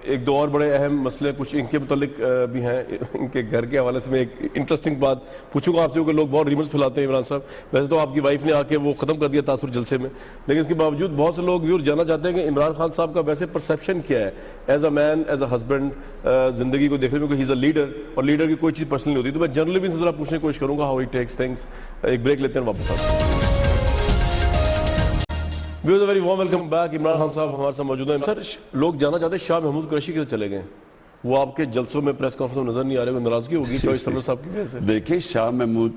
ایک دو اور بڑے اہم مسئلے کچھ ان کے متعلق بھی ہیں. ان کے گھر کے حوالے سے میں ایک انٹرسٹنگ بات پوچھوں گا آپ سے, کہ لوگ بہت ریمرز پھیلاتے ہیں عمران صاحب. ویسے تو آپ کی وائف نے آ کے وہ ختم کر دیا تاثر جلسے میں, لیکن اس کے باوجود بہت سے لوگ ویور جاننا چاہتے ہیں کہ عمران خان صاحب کا ویسے پرسیپشن کیا ہے as a man, as a husband, زندگی کو دیکھنے میں. ہی از اے لیڈر, اور لیڈر کی کوئی چیز پرسنل نہیں ہوتی. تو میں جنرلی بھی ان سے ذرا پوچھنے کی کوشش کروں گا ہاؤ ہی ٹیکس تھنگس. ایک بریک لیتے ہیں, واپس آتے ہیں. Very warm welcome back. Imran Khan صاحب ہمارے ساتھ موجود ہیں. سر, لوگ جاننا چاہتے ہیں شاہ محمود قریشی کدھر چلے گئے؟ وہ آپ کے جلسوں میں, پریس کانفرنس میں نظر نہیں آ رہے. کوئی ناراضگی ہوگی چوائس سرور صاحب کی وجہ سے؟ دیکھیں, شاہ محمود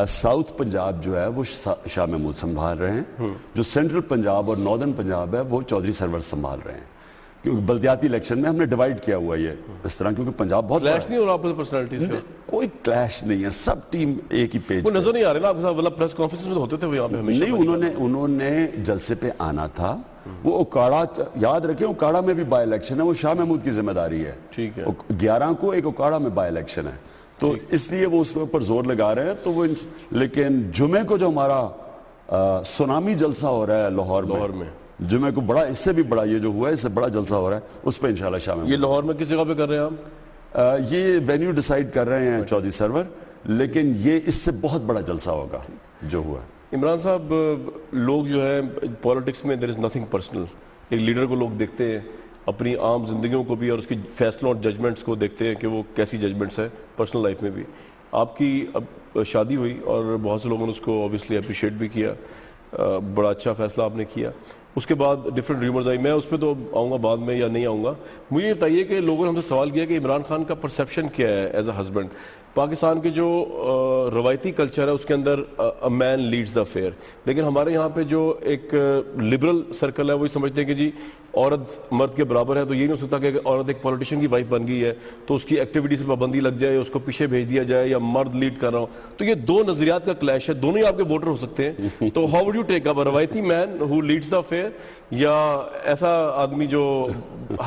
ساؤتھ پنجاب جو ہے وہ شاہ محمود سنبھال رہے ہیں, جو سینٹرل پنجاب اور ناردرن پنجاب ہے وہ چودھری سرور سنبھال رہے ہیں. کیونکہ بلدیاتی الیکشن میں ہم نے ڈیوائیڈ کیا ہوا یہ اس طرح, کیونکہ پنجاب بہت کلیش نہیں ہو رہا آپ کو پرسنالٹیز کا؟ کوئی کلیش نہیں ہے, سب ٹیم ایک ہی پیج. وہ نظر نہیں آ رہے نا آپ کے ساتھ, پریس کانفرنس میں تو ہوتے تھے وہ یہاں پہ ہمیشہ. نہیں, انہوں نے جلسے پہ آنا تھا. وہ اوکاڑا, یاد رکھیں اوکاڑا میں بھی بائی الیکشن ہے, وہ شاہ محمود کی ذمہ داری ہے. ٹھیک ہے, 11 کو ایک اوکاڑا میں بائی الیکشن ہے, تو اس لیے وہ اس کے اوپر زور لگا رہے ہیں. تو وہ لیکن جمعے کو جو ہمارا سونامی جلسہ ہو رہا ہے لاہور میں, جمعے کو بڑا, اس سے بھی بڑا یہ جو ہوا ہے, اس سے بڑا جلسہ ہو رہا ہے, اس پہ انشاءاللہ شاہ محمود. یہ لاہور میں کس جگہ پہ کر رہے ہیں آپ؟ یہ وینیو ڈیسائیڈ کر رہے ہیں چودھری سرور, لیکن یہ اس سے بہت بڑا جلسہ ہوگا جو ہوا ہے. عمران صاحب, لوگ جو ہے پولیٹکس میں there is nothing personal. ایک لیڈر کو لوگ دیکھتے ہیں اپنی عام زندگیوں کو بھی, اور اس کی فیصلوں اور ججمنٹس کو دیکھتے ہیں کہ وہ کیسی ججمنٹس ہے پرسنل لائف میں بھی. آپ کی اب شادی ہوئی اور بہت سے لوگوں نے اس کو اوبیسلی اپریشیٹ بھی کیا, بڑا اچھا فیصلہ آپ نے کیا. اس کے بعد ڈفرینٹ ریومرز آئی, میں اس پہ تو آؤں گا بعد میں یا نہیں آؤں گا. مجھے یہ بتائیے کہ لوگوں نے ہم سے سوال کیا کہ عمران خان کا پرسیپشن کیا ہے ایز اے ہسبینڈ. پاکستان کے جو روایتی کلچر ہے اس کے اندر مین لیڈز دا افیئر, لیکن ہمارے یہاں پہ جو ایک لبرل سرکل ہے وہ سمجھتے ہیں کہ جی عورت مرد کے برابر ہے, تو یہ نہیں ہو سکتا کہ عورت ایک پولیٹیشین کی وائف بن گئی ہے تو اس کی ایکٹیویٹی سے پابندی لگ جائے, اس کو پیچھے بھیج دیا جائے, یا مرد لیڈ کر رہا ہوں. تو یہ دو نظریات کا کلیش ہے, دونوں ہی آپ کے ووٹر ہو سکتے ہیں. تو ہاؤ وڈ یو ٹیک اپ روایتی مین ہو لیڈز دا افیئر, یا ایسا آدمی جو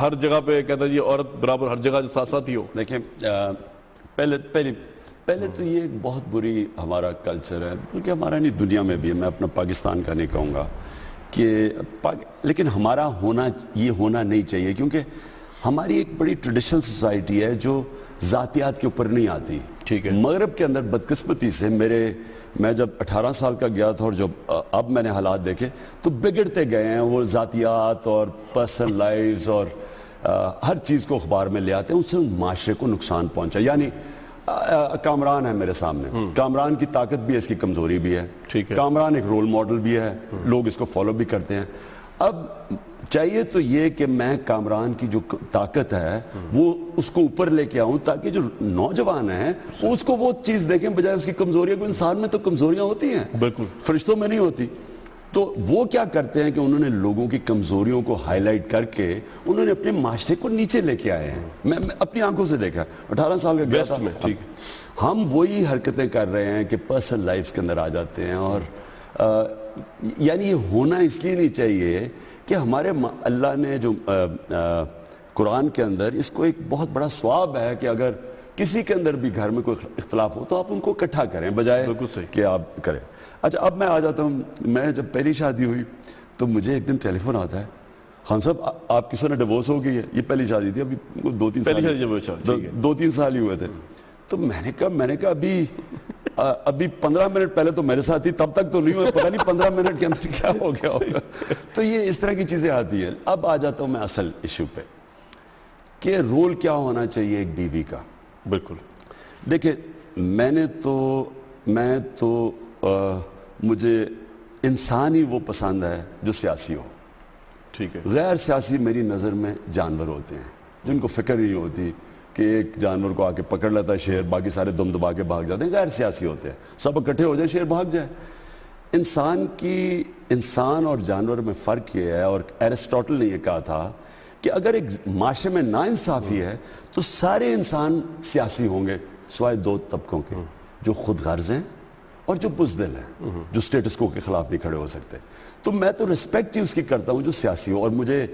ہر جگہ پہ کہتا ہے جی عورت برابر ہر جگہ ساتھ ساتھ ہی ہو؟ دیکھیں, پہلے تو یہ ایک بہت بری ہمارا کلچر ہے, بلکہ ہمارا نہیں دنیا میں بھی ہے, میں اپنا پاکستان کا نہیں کہوں گا کہ لیکن ہمارا یہ ہونا نہیں چاہیے, کیونکہ ہماری ایک بڑی ٹریڈیشنل سوسائٹی ہے جو ذاتیات کے اوپر نہیں آتی. ٹھیک ہے, مغرب کے اندر بدقسمتی سے میں جب 18 سال کا گیا تھا اور جب اب میں نے حالات دیکھے تو بگڑتے گئے ہیں وہ ذاتیات اور پرسنل لائفز, اور ہر چیز کو اخبار میں لے آتے ہیں, اس سے معاشرے کو نقصان پہنچا. یعنی کامران ہے میرے سامنے, کامران کی طاقت بھی ہے, اس کی کمزوری بھی ہے. کامران ایک رول ماڈل بھی ہے, لوگ اس کو فالو بھی کرتے ہیں. اب چاہیے تو یہ کہ میں کامران کی جو طاقت ہے وہ اس کو اوپر لے کے آؤں, تاکہ جو نوجوان ہیں اس کو وہ چیز دیکھیں بجائے اس کی کمزوریاں کو. انسان میں تو کمزوریاں ہوتی ہیں, بالکل, فرشتوں میں نہیں ہوتی. تو وہ کیا کرتے ہیں کہ انہوں نے لوگوں کی کمزوریوں کو ہائی لائٹ کر کے انہوں نے اپنے معاشرے کو نیچے لے کے آئے ہیں. میں اپنی آنکھوں سے دیکھا, 18 سال کا گیا تھا. ہم وہی حرکتیں کر رہے ہیں کہ پرسنل لائفز کے اندر آ جاتے ہیں, اور یعنی یہ ہونا اس لیے نہیں چاہیے کہ ہمارے اللہ نے جو قرآن کے اندر اس کو ایک بہت بڑا ثواب ہے کہ اگر کسی کے اندر بھی گھر میں کوئی اختلاف ہو تو آپ ان کو اکٹھا کریں بجائے کہ آپ کریں. اچھا, اب میں آ جاتا ہوں. میں جب پہلی شادی ہوئی تو مجھے ایک دن ٹیلی فون آتا ہے, خان صاحب آپ کسی نے ڈیورس ہو گئی ہے. یہ پہلی شادی تھی, ابھی 2-3 سال ہی ہوئے تھے. تو میں نے کہا ابھی 15 منٹ پہلے تو میرے ساتھ تھی, تب تک تو نہیں ہوئے, پتہ نہیں 15 منٹ کے اندر کیا ہو گیا ہوگا. تو یہ اس طرح کی چیزیں آتی ہیں. اب آ جاتا ہوں میں اصل ایشو پہ کہ رول کیا ہونا چاہیے ایک بیوی کا. بالکل, دیکھیں میں تو مجھے انسان ہی وہ پسند ہے جو سیاسی ہو. ٹھیک ہے. غیر سیاسی میری نظر میں جانور ہوتے ہیں جن کو فکر نہیں ہوتی کہ ایک جانور کو آ کے پکڑ لیتا ہے شیر, باقی سارے دم دبا کے بھاگ جاتے ہیں. غیر سیاسی ہوتے ہیں, سب اکٹھے ہو جائیں شیر بھاگ جائے. انسان اور جانور میں فرق یہ ہے, اور ایرسٹوٹل نے یہ کہا تھا کہ اگر ایک معاشرے میں ناانصافی ہے تو سارے انسان سیاسی ہوں گے سوائے دو طبقوں کے, جو خود غرض ہیں اور جو بزدل ہیں, جو سٹیٹس کو کے خلاف نہیں کھڑے ہو سکتے. تو میں تو رسپیکٹ ہی اس کی کرتا ہوں جو سیاسی ہو, اور مجھے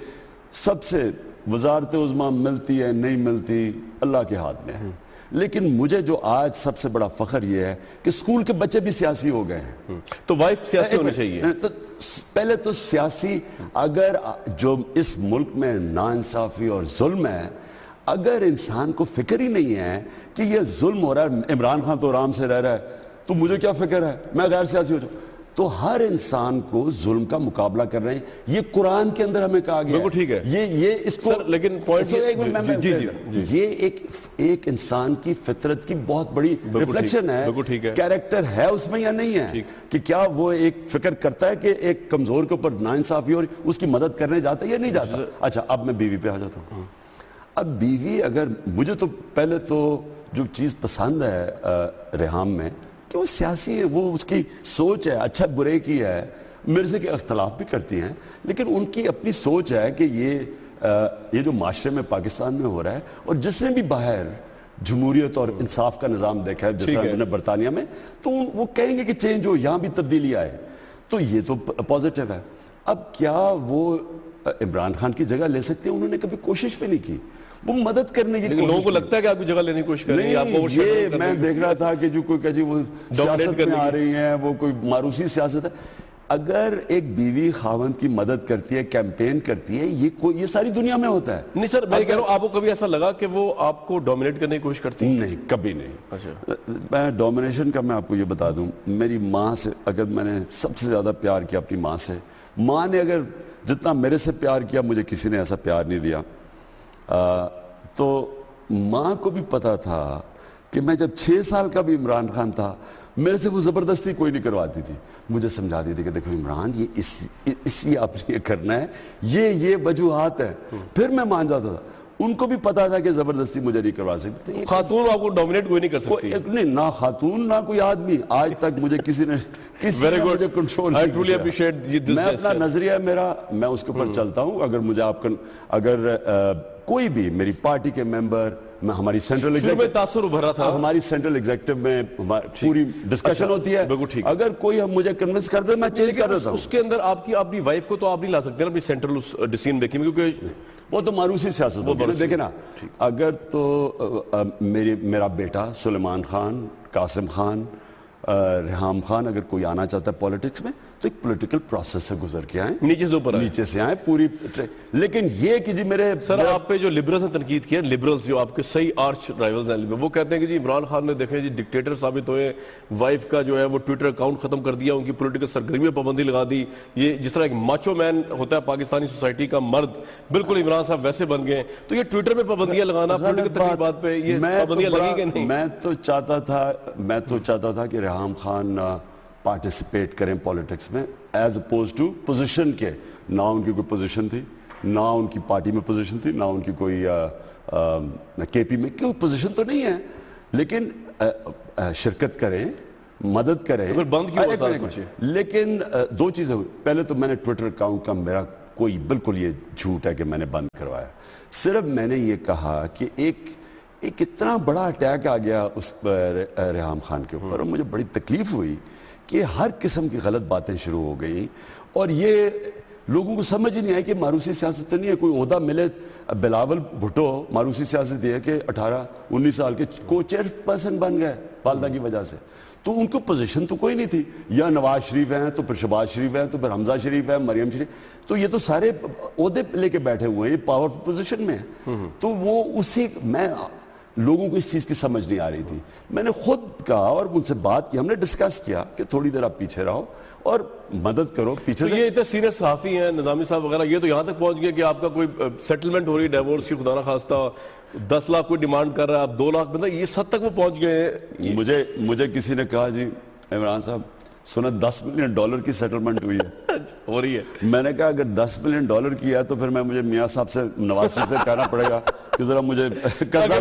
سب سے وزارت عظمیٰ ملتی ہے نہیں ملتی اللہ کے ہاتھ میں ہے, لیکن مجھے جو آج سب سے بڑا فخر یہ ہے کہ اسکول کے بچے بھی سیاسی ہو گئے ہیں. تو وائف سیاسی ہونی چاہیے. تو پہلے تو سیاسی, اگر جو اس ملک میں ناانصافی اور ظلم ہے, اگر انسان کو فکر ہی نہیں ہے کہ یہ ظلم ہو رہا ہے, عمران خان تو آرام سے رہ رہا ہے تو مجھے کیا فکر ہے, میں غیر سیاسی ہو جاؤں, تو ہر انسان کو ظلم کا مقابلہ کر رہے ہیں. یہ قرآن کے اندر ہمیں کہا گیا بالکل ٹھیک ہے. یہ اس کو لیکن یہ ایک انسان کی فطرت کی بہت بڑی ریفلیکشن ہے, کیریکٹر ہے اس میں یا نہیں ہے, کہ کیا وہ ایک فکر کرتا ہے کہ ایک کمزور کے اوپر ناانصافی ہو رہی اس کی مدد کرنے جاتا ہے یا نہیں جاتا. اچھا, اب میں بیوی پہ آ جاتا ہوں. اب بیوی, اگر مجھے تو پہلے تو جو چیز پسند ہے ریحام میں کہ وہ سیاسی ہے, وہ اس کی سوچ ہے, اچھا برے کی ہے, میرے سے کہ اختلاف بھی کرتی ہیں, لیکن ان کی اپنی سوچ ہے کہ یہ جو معاشرے میں پاکستان میں ہو رہا ہے, اور جس نے بھی باہر جمہوریت اور انصاف کا نظام دیکھا ہے جس طرح میں نے برطانیہ میں, تو وہ کہیں گے کہ چینج ہو, یہاں بھی تبدیلی آئے, تو یہ تو پازیٹیو ہے. اب کیا وہ عمران خان کی جگہ لے سکتے ہیں؟ انہوں نے کبھی کوشش بھی نہیں کی, وہ مدد کرنے کی. لوگوں کو لگتا ہے کہ آپ کی جگہ لینے کی کوشش کر رہی ہیں. یہ میں دیکھ رہا تھا کہ جو کوئی کہ جی وہ سیاست میں آ رہی ہیں, وہ کوئی ماروسی سیاست ہے. اگر ایک بیوی خاوند کی مدد کرتی ہے, کیمپین کرتی ہے, یہ ساری دنیا میں ہوتا ہے. نہیں سر, میں کہہ رہا ہوں آپ کو کبھی ایسا لگا کہ وہ آپ کو ڈومینیٹ کرنے کی کوشش کرتی ہیں؟ نہیں, کبھی نہیں. اچھا, میں ڈومینیشن کا میں آپ کو یہ بتا دوں, میری ماں سے اگر میں نے سب سے زیادہ پیار کیا اپنی ماں سے, ماں نے اگر جتنا میرے سے پیار کیا مجھے کسی نے ایسا پیار نہیں دیا. تو ماں کو بھی پتا تھا کہ میں جب 6 سال کا بھی عمران خان تھا, میرے سے وہ زبردستی کوئی نہیں کرواتی تھی, مجھے سمجھاتی تھی کہ دیکھو عمران یہ اس لیے آپ نے یہ کرنا ہے, یہ وجوہات ہیں, پھر میں مان جاتا تھا. ان کو بھی پتا تھا کہ زبردستی مجھے نہیں کروا سکتی. خاتون آپ کو ڈومینیٹ کوئی نہیں کر سکتی. نہیں, نہ خاتون نہ کوئی آدمی آج تک مجھے کسی نے مجھے کنٹرول نہیں کیا. میں اپنا نظریہ میرا, میں اس کے اوپر چلتا ہوں. اگر مجھے اگر کوئی بھی میری پارٹی کے ممبر, میں ہماری سینٹرل ایگزیکٹو میں پوری ڈسکشن ہوتی ہے, اگر کوئی مجھے کنونس کر دے میں چینج کر دیتا ہوں. اس کے اندر آپ کی اپنی وائف کو تو آپ نہیں لا سکتے نا اپنی سینٹرل ڈیسیژن میکنگ میں, کیونکہ وہ تو ماروسی سیاست ہوگی. دیکھیں نا, اگر تو میرا بیٹا سلیمان خان, قاسم خان, ریحام خان اگر کوئی آنا چاہتا ہے پولیٹکس میں تو ایک پولیٹیکل پروسیس سے گزر کے آئیں, نیچے سے آئیں پوری. لیکن یہ کہ جی میرے سر آپ پہ جو لبرلز نے تنقید کی ہے, لبرلز جو آپ کے صحیح آرچ رائیولز ہیں, وہ کہتے ہیں کہ جی عمران خان نے دیکھیں جی ڈکٹیٹر ثابت ہوئے, وائف کا جو ہے وہ ٹویٹر اکاؤنٹ ختم کر دیا, ان کی پولیٹیکل سرگرمی پہ پابندی لگا دی. یہ جس طرح ایک ماچو مین ہوتا ہے پاکستانی سوسائٹی کا مرد, بالکل عمران صاحب ویسے بن گئے. تو یہ ٹویٹر پہ پابندیاں لگانا, پولیٹیکل تقریبات پہ یہ پابندیاں لگی کہ نہیں؟ میں تو چاہتا تھا کہ ریحام خان پارٹیسپیٹ کریں پولیٹکس میں ایز اپوز ٹو پوزیشن کے. نہ ان کی کوئی پوزیشن تھی, نہ ان کی پارٹی میں پوزیشن تھی, نہ ان کی کوئی کے پی میں کوئی پوزیشن تو نہیں ہے, لیکن شرکت کریں, مدد کریں. بند کیوں سارا کچھ؟ لیکن دو چیزیں ہوئی. پہلے تو میں نے ٹویٹر اکاؤنٹ کا میرا کوئی بالکل یہ جھوٹ ہے کہ میں نے بند کروایا. صرف میں نے یہ کہا کہ ایک اتنا بڑا اٹیک آ گیا اس پر ریحام خان کے اوپر, اور مجھے بڑی تکلیف ہوئی کہ ہر قسم کی غلط باتیں شروع ہو گئیں, اور یہ لوگوں کو سمجھ ہی نہیں آئی کہ ماروسی سیاست نہیں ہے. کوئی عہدہ ملے, بلاول بھٹو ماروسی سیاست یہ ہے کہ 18-19 سال کے کو چیئرپرسن بن گئے والدہ کی وجہ سے, تو ان کو پوزیشن تو کوئی نہیں تھی. یا نواز شریف ہیں, تو پھر شہباز شریف ہیں, تو پھر حمزہ شریف ہے, مریم شریف, تو یہ تو سارے عہدے لے کے بیٹھے ہوئے ہیں, پاورفل پوزیشن میں ہیں. تو وہ اسی لوگوں کو اس چیز کی سمجھ نہیں آ رہی تھی. میں نے خود کہا اور ان سے بات کی, ہم نے ڈسکس کیا کہ تھوڑی دیر آپ پیچھے رہو اور مدد کرو پیچھے سے. یہ اتنے سینئر صحافی ہیں نظامی صاحب وغیرہ, یہ تو یہاں تک پہنچ گئے کہ آپ کا کوئی سیٹلمنٹ ہو رہی ہے ڈیورس کی, خدا نہ خواستہ 10 لاکھ کوئی ڈیمانڈ کر رہا ہے, آپ 2 لاکھ, مطلب یہ حد تک وہ پہنچ گئے ہیں. مجھے کسی نے کہا جی عمران صاحب سنا $10 ملین کی سیٹلمنٹ ہوئی ہے. ہو رہی ہے. میں نے کہا اگر $10 ملین کی ہے تو پھر مجھے میاں صاحب سے, نواز شریف سے کہنا پڑے گا کہ ذرا مجھے قرضہ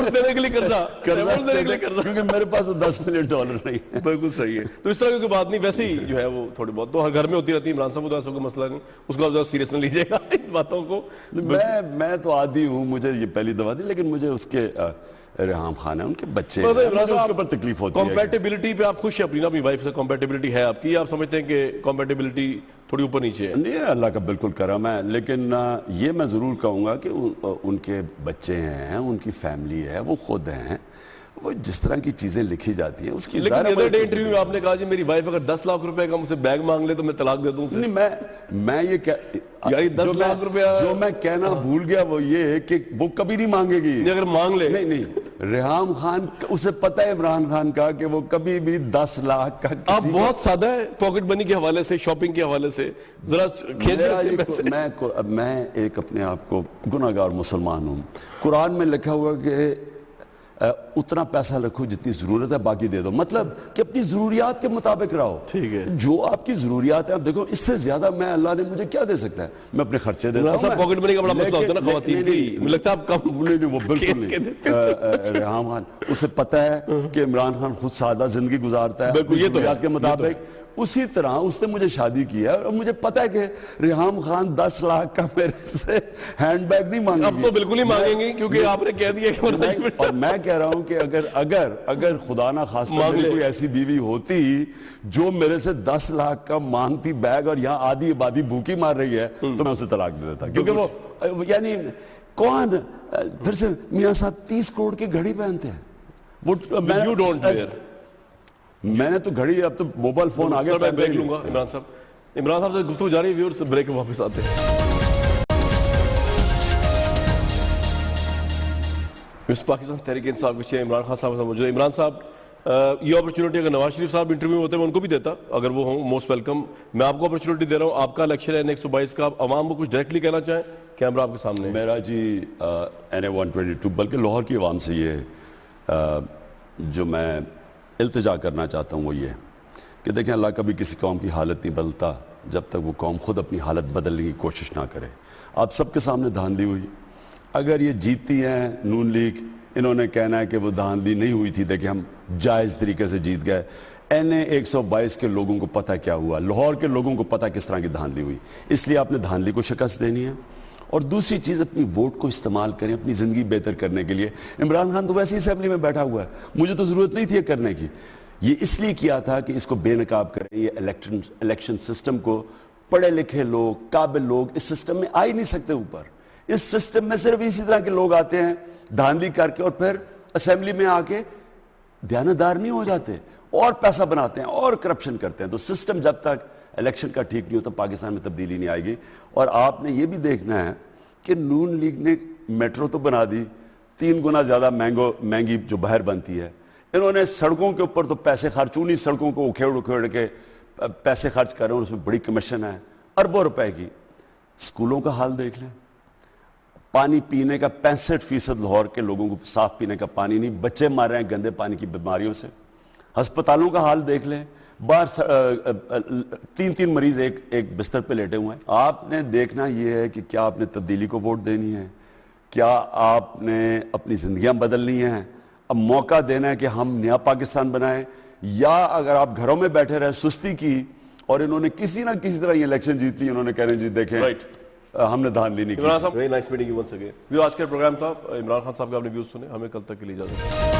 دینے کے لیے کیونکہ میرے پاس $10 ملین نہیں ہے. بالکل صحیح ہے. تو اس طرح کی بات نہیں, ویسے ہی جو ہے وہ تھوڑی بہت تو ہر گھر میں ہوتی رہتی ہے. عمران صاحب اداسوں کا مسئلہ نہیں, اس کو زیادہ سیریس نہ لیجیے گا ان باتوں کو. میں تو عادی ہوں, مجھے یہ پہلی دفعہ تھی, لیکن مجھے اس کے ریحام خان ہے, ان کے بچے ہیں, اس کے اوپر تکلیف ہوتی ہے. کمپیٹیبلٹی پہ آپ خوش ہیں اپنی نا, اپنی وائف سے کمپیٹیبلٹی ہے آپ کی, آپ سمجھتے ہیں کہ کمپیٹیبلٹی تھوڑی اوپر نیچے ہے؟ نہیں, اللہ کا بالکل کرم ہے, لیکن یہ میں ضرور کہوں گا کہ ان کے بچے ہیں, ان کی فیملی ہے, وہ خود ہیں, وہ جس طرح کی چیزیں لکھی جاتی ہیں اس کی. لیکن انٹرویو میں آپ نے کہا جی میری وائف اگر 10 لاکھ روپے کا مجھ سے بیگ مانگ لے تو میں طلاق دے دوں اسے. نہیں, میں یہ یعنی 10 لاکھ روپے جو میں کہنا بھول گیا وہ یہ کہ وہ کبھی نہیں مانگے گی. اگر مانگ لے, نہیں, ریحام خان اسے پتہ ہے عمران خان کا کہ وہ کبھی بھی 10 لاکھ کا. آپ بہت سادہ ہے پاکٹ منی کے حوالے سے, شاپنگ کے حوالے سے, ذرا کھینچ. میں ایک اپنے آپ کو گناہگار مسلمان ہوں. قرآن میں لکھا ہوا کہ اتنا پیسہ رکھو جتنی ضرورت ہے, باقی دے دو. مطلب کہ اپنی ضروریات کے مطابق رہو. ٹھیک ہے, جو آپ کی ضروریات ہیں, آپ دیکھو اس سے زیادہ میں اللہ نے مجھے کیا دے سکتا ہے, میں اپنے خرچے دیتا ہوں. پاکٹ منی کا بڑا مسئلہ ہوتا ہے نا خواتین کی, مجھے لگتا ہے آپ کم. نہیں, وہ بالکل نہیں. ریحام خان اسے پتہ ہے کہ عمران خان خود سادہ زندگی گزارتا ہے اپنی ضروریات کے مطابق. اسی طرح اس نے مجھے شادی کیا اور مجھے پتہ ہے کہ ریحام خان 10 لاکھ کا میرے سے ہینڈ بیگ نہیں مانگے گی. اب تو بالکل ہی مانگیں گی کیونکہ آپ نے کہہ دیا کہ. اور میں کہہ رہا ہوں کہ اگر خدا نہ خواستہ میری کوئی ایسی بیوی ہوتی جو میرے سے 10 لاکھ کا مانگتی بیگ اور یہاں آدھی آبادی بھوکی مار رہی ہے تو میں اسے طلاق دے دیتا. کیونکہ وہ یعنی کون پھر سے میاں صاحب 30 کروڑ کی گھڑی پہنتے ہیں. میں نے تو گھڑی, اب تو موبائل فون آگے. میں بریک لوں گا. عمران صاحب سے گفتگو جاری ہے, ویورز سے بریک میں واپس آتے ہیں. اس پاکستان تحریک انصاف کے چیئر عمران خان صاحب موجود ہیں. عمران صاحب, یہ اپرچونٹی اگر نواز شریف صاحب انٹرویو میں ہوتے ہیں میں ان کو بھی دیتا, اگر وہ ہوں موسٹ ویلکم. میں آپ کو اپرچونٹی دے رہا ہوں, آپ کا الیکشن ہے N122 کا, آپ عوام کو کچھ ڈائریکٹلی کہنا چاہیں, کیمرہ آپ کے سامنے. میرا جی NA-122 بلکہ لاہور کی عوام سے یہ جو میں التجا کرنا چاہتا ہوں وہ یہ کہ دیکھیں, اللہ کبھی کسی قوم کی حالت نہیں بدلتا جب تک وہ قوم خود اپنی حالت بدلنے کی کوشش نہ کرے. آپ سب کے سامنے دھاندلی ہوئی, اگر یہ جیتتی ہیں نون لیگ, انہوں نے کہنا ہے کہ وہ دھاندلی نہیں ہوئی تھی, دیکھیں ہم جائز طریقے سے جیت گئے. NA-122 کے لوگوں کو پتہ کیا ہوا, لاہور کے لوگوں کو پتہ کس طرح کی دھاندلی ہوئی, اس لیے آپ نے دھاندلی کو شکست دینی ہے. اور دوسری چیز, اپنی ووٹ کو استعمال کریں اپنی زندگی بہتر کرنے کے لیے. عمران خان تو ویسے ہی اسمبلی میں بیٹھا ہوا ہے, مجھے تو ضرورت نہیں تھی یہ کرنے کی. یہ اس لیے کیا تھا کہ اس کو بے نقاب کریں. یہ الیکشن سسٹم کو پڑھے لکھے لوگ, قابل لوگ اس سسٹم میں آ ہی نہیں سکتے اوپر. اس سسٹم میں صرف اسی طرح کے لوگ آتے ہیں دھاندلی کر کے اور پھر اسمبلی میں آ کے دیانتدار نہیں ہو جاتے اور پیسہ بناتے ہیں اور کرپشن کرتے ہیں. تو سسٹم جب تک الیکشن کا ٹھیک نہیں ہوتا پاکستان میں تبدیلی نہیں آئے گی. اور آپ نے یہ بھی دیکھنا ہے کہ نون لیگ نے میٹرو تو بنا دی, 3 گنا زیادہ مہنگی جو باہر بنتی ہے. انہوں نے سڑکوں کے اوپر تو پیسے خرچ, انہی سڑکوں کو اکھیڑ کے پیسے خرچ کر رہے ہیں, اس میں بڑی کمیشن ہے اربوں روپے کی. اسکولوں کا حال دیکھ لیں, پانی پینے کا 65% لاہور کے لوگوں کو صاف پینے کا پانی نہیں, بچے مار رہے ہیں گندے پانی کی بیماریوں سے. ہسپتالوں کا حال دیکھ لیں, باہر 3 مریض ایک بستر پہ لیٹے ہوئے ہیں. آپ نے دیکھنا یہ ہے کہ کیا آپ نے تبدیلی کو ووٹ دینی ہے, کیا آپ نے اپنی زندگیاں بدلنی ہیں, اب موقع دینا ہے کہ ہم نیا پاکستان بنائیں, یا اگر آپ گھروں میں بیٹھے رہے سستی کی. اور انہوں نے کسی نہ کسی طرح یہ الیکشن جیت لی, انہوں نے کہہ رہے ہیں جی دیکھیں ہم نے دھاندلی نہیں کی. عمران صاحب, very nice meeting you once again. ویو آج کا پروگرام تھا, عمران خان صاحب کے آپ نے ویوز سنے, ہمیں کل تک کے لیے اجازت.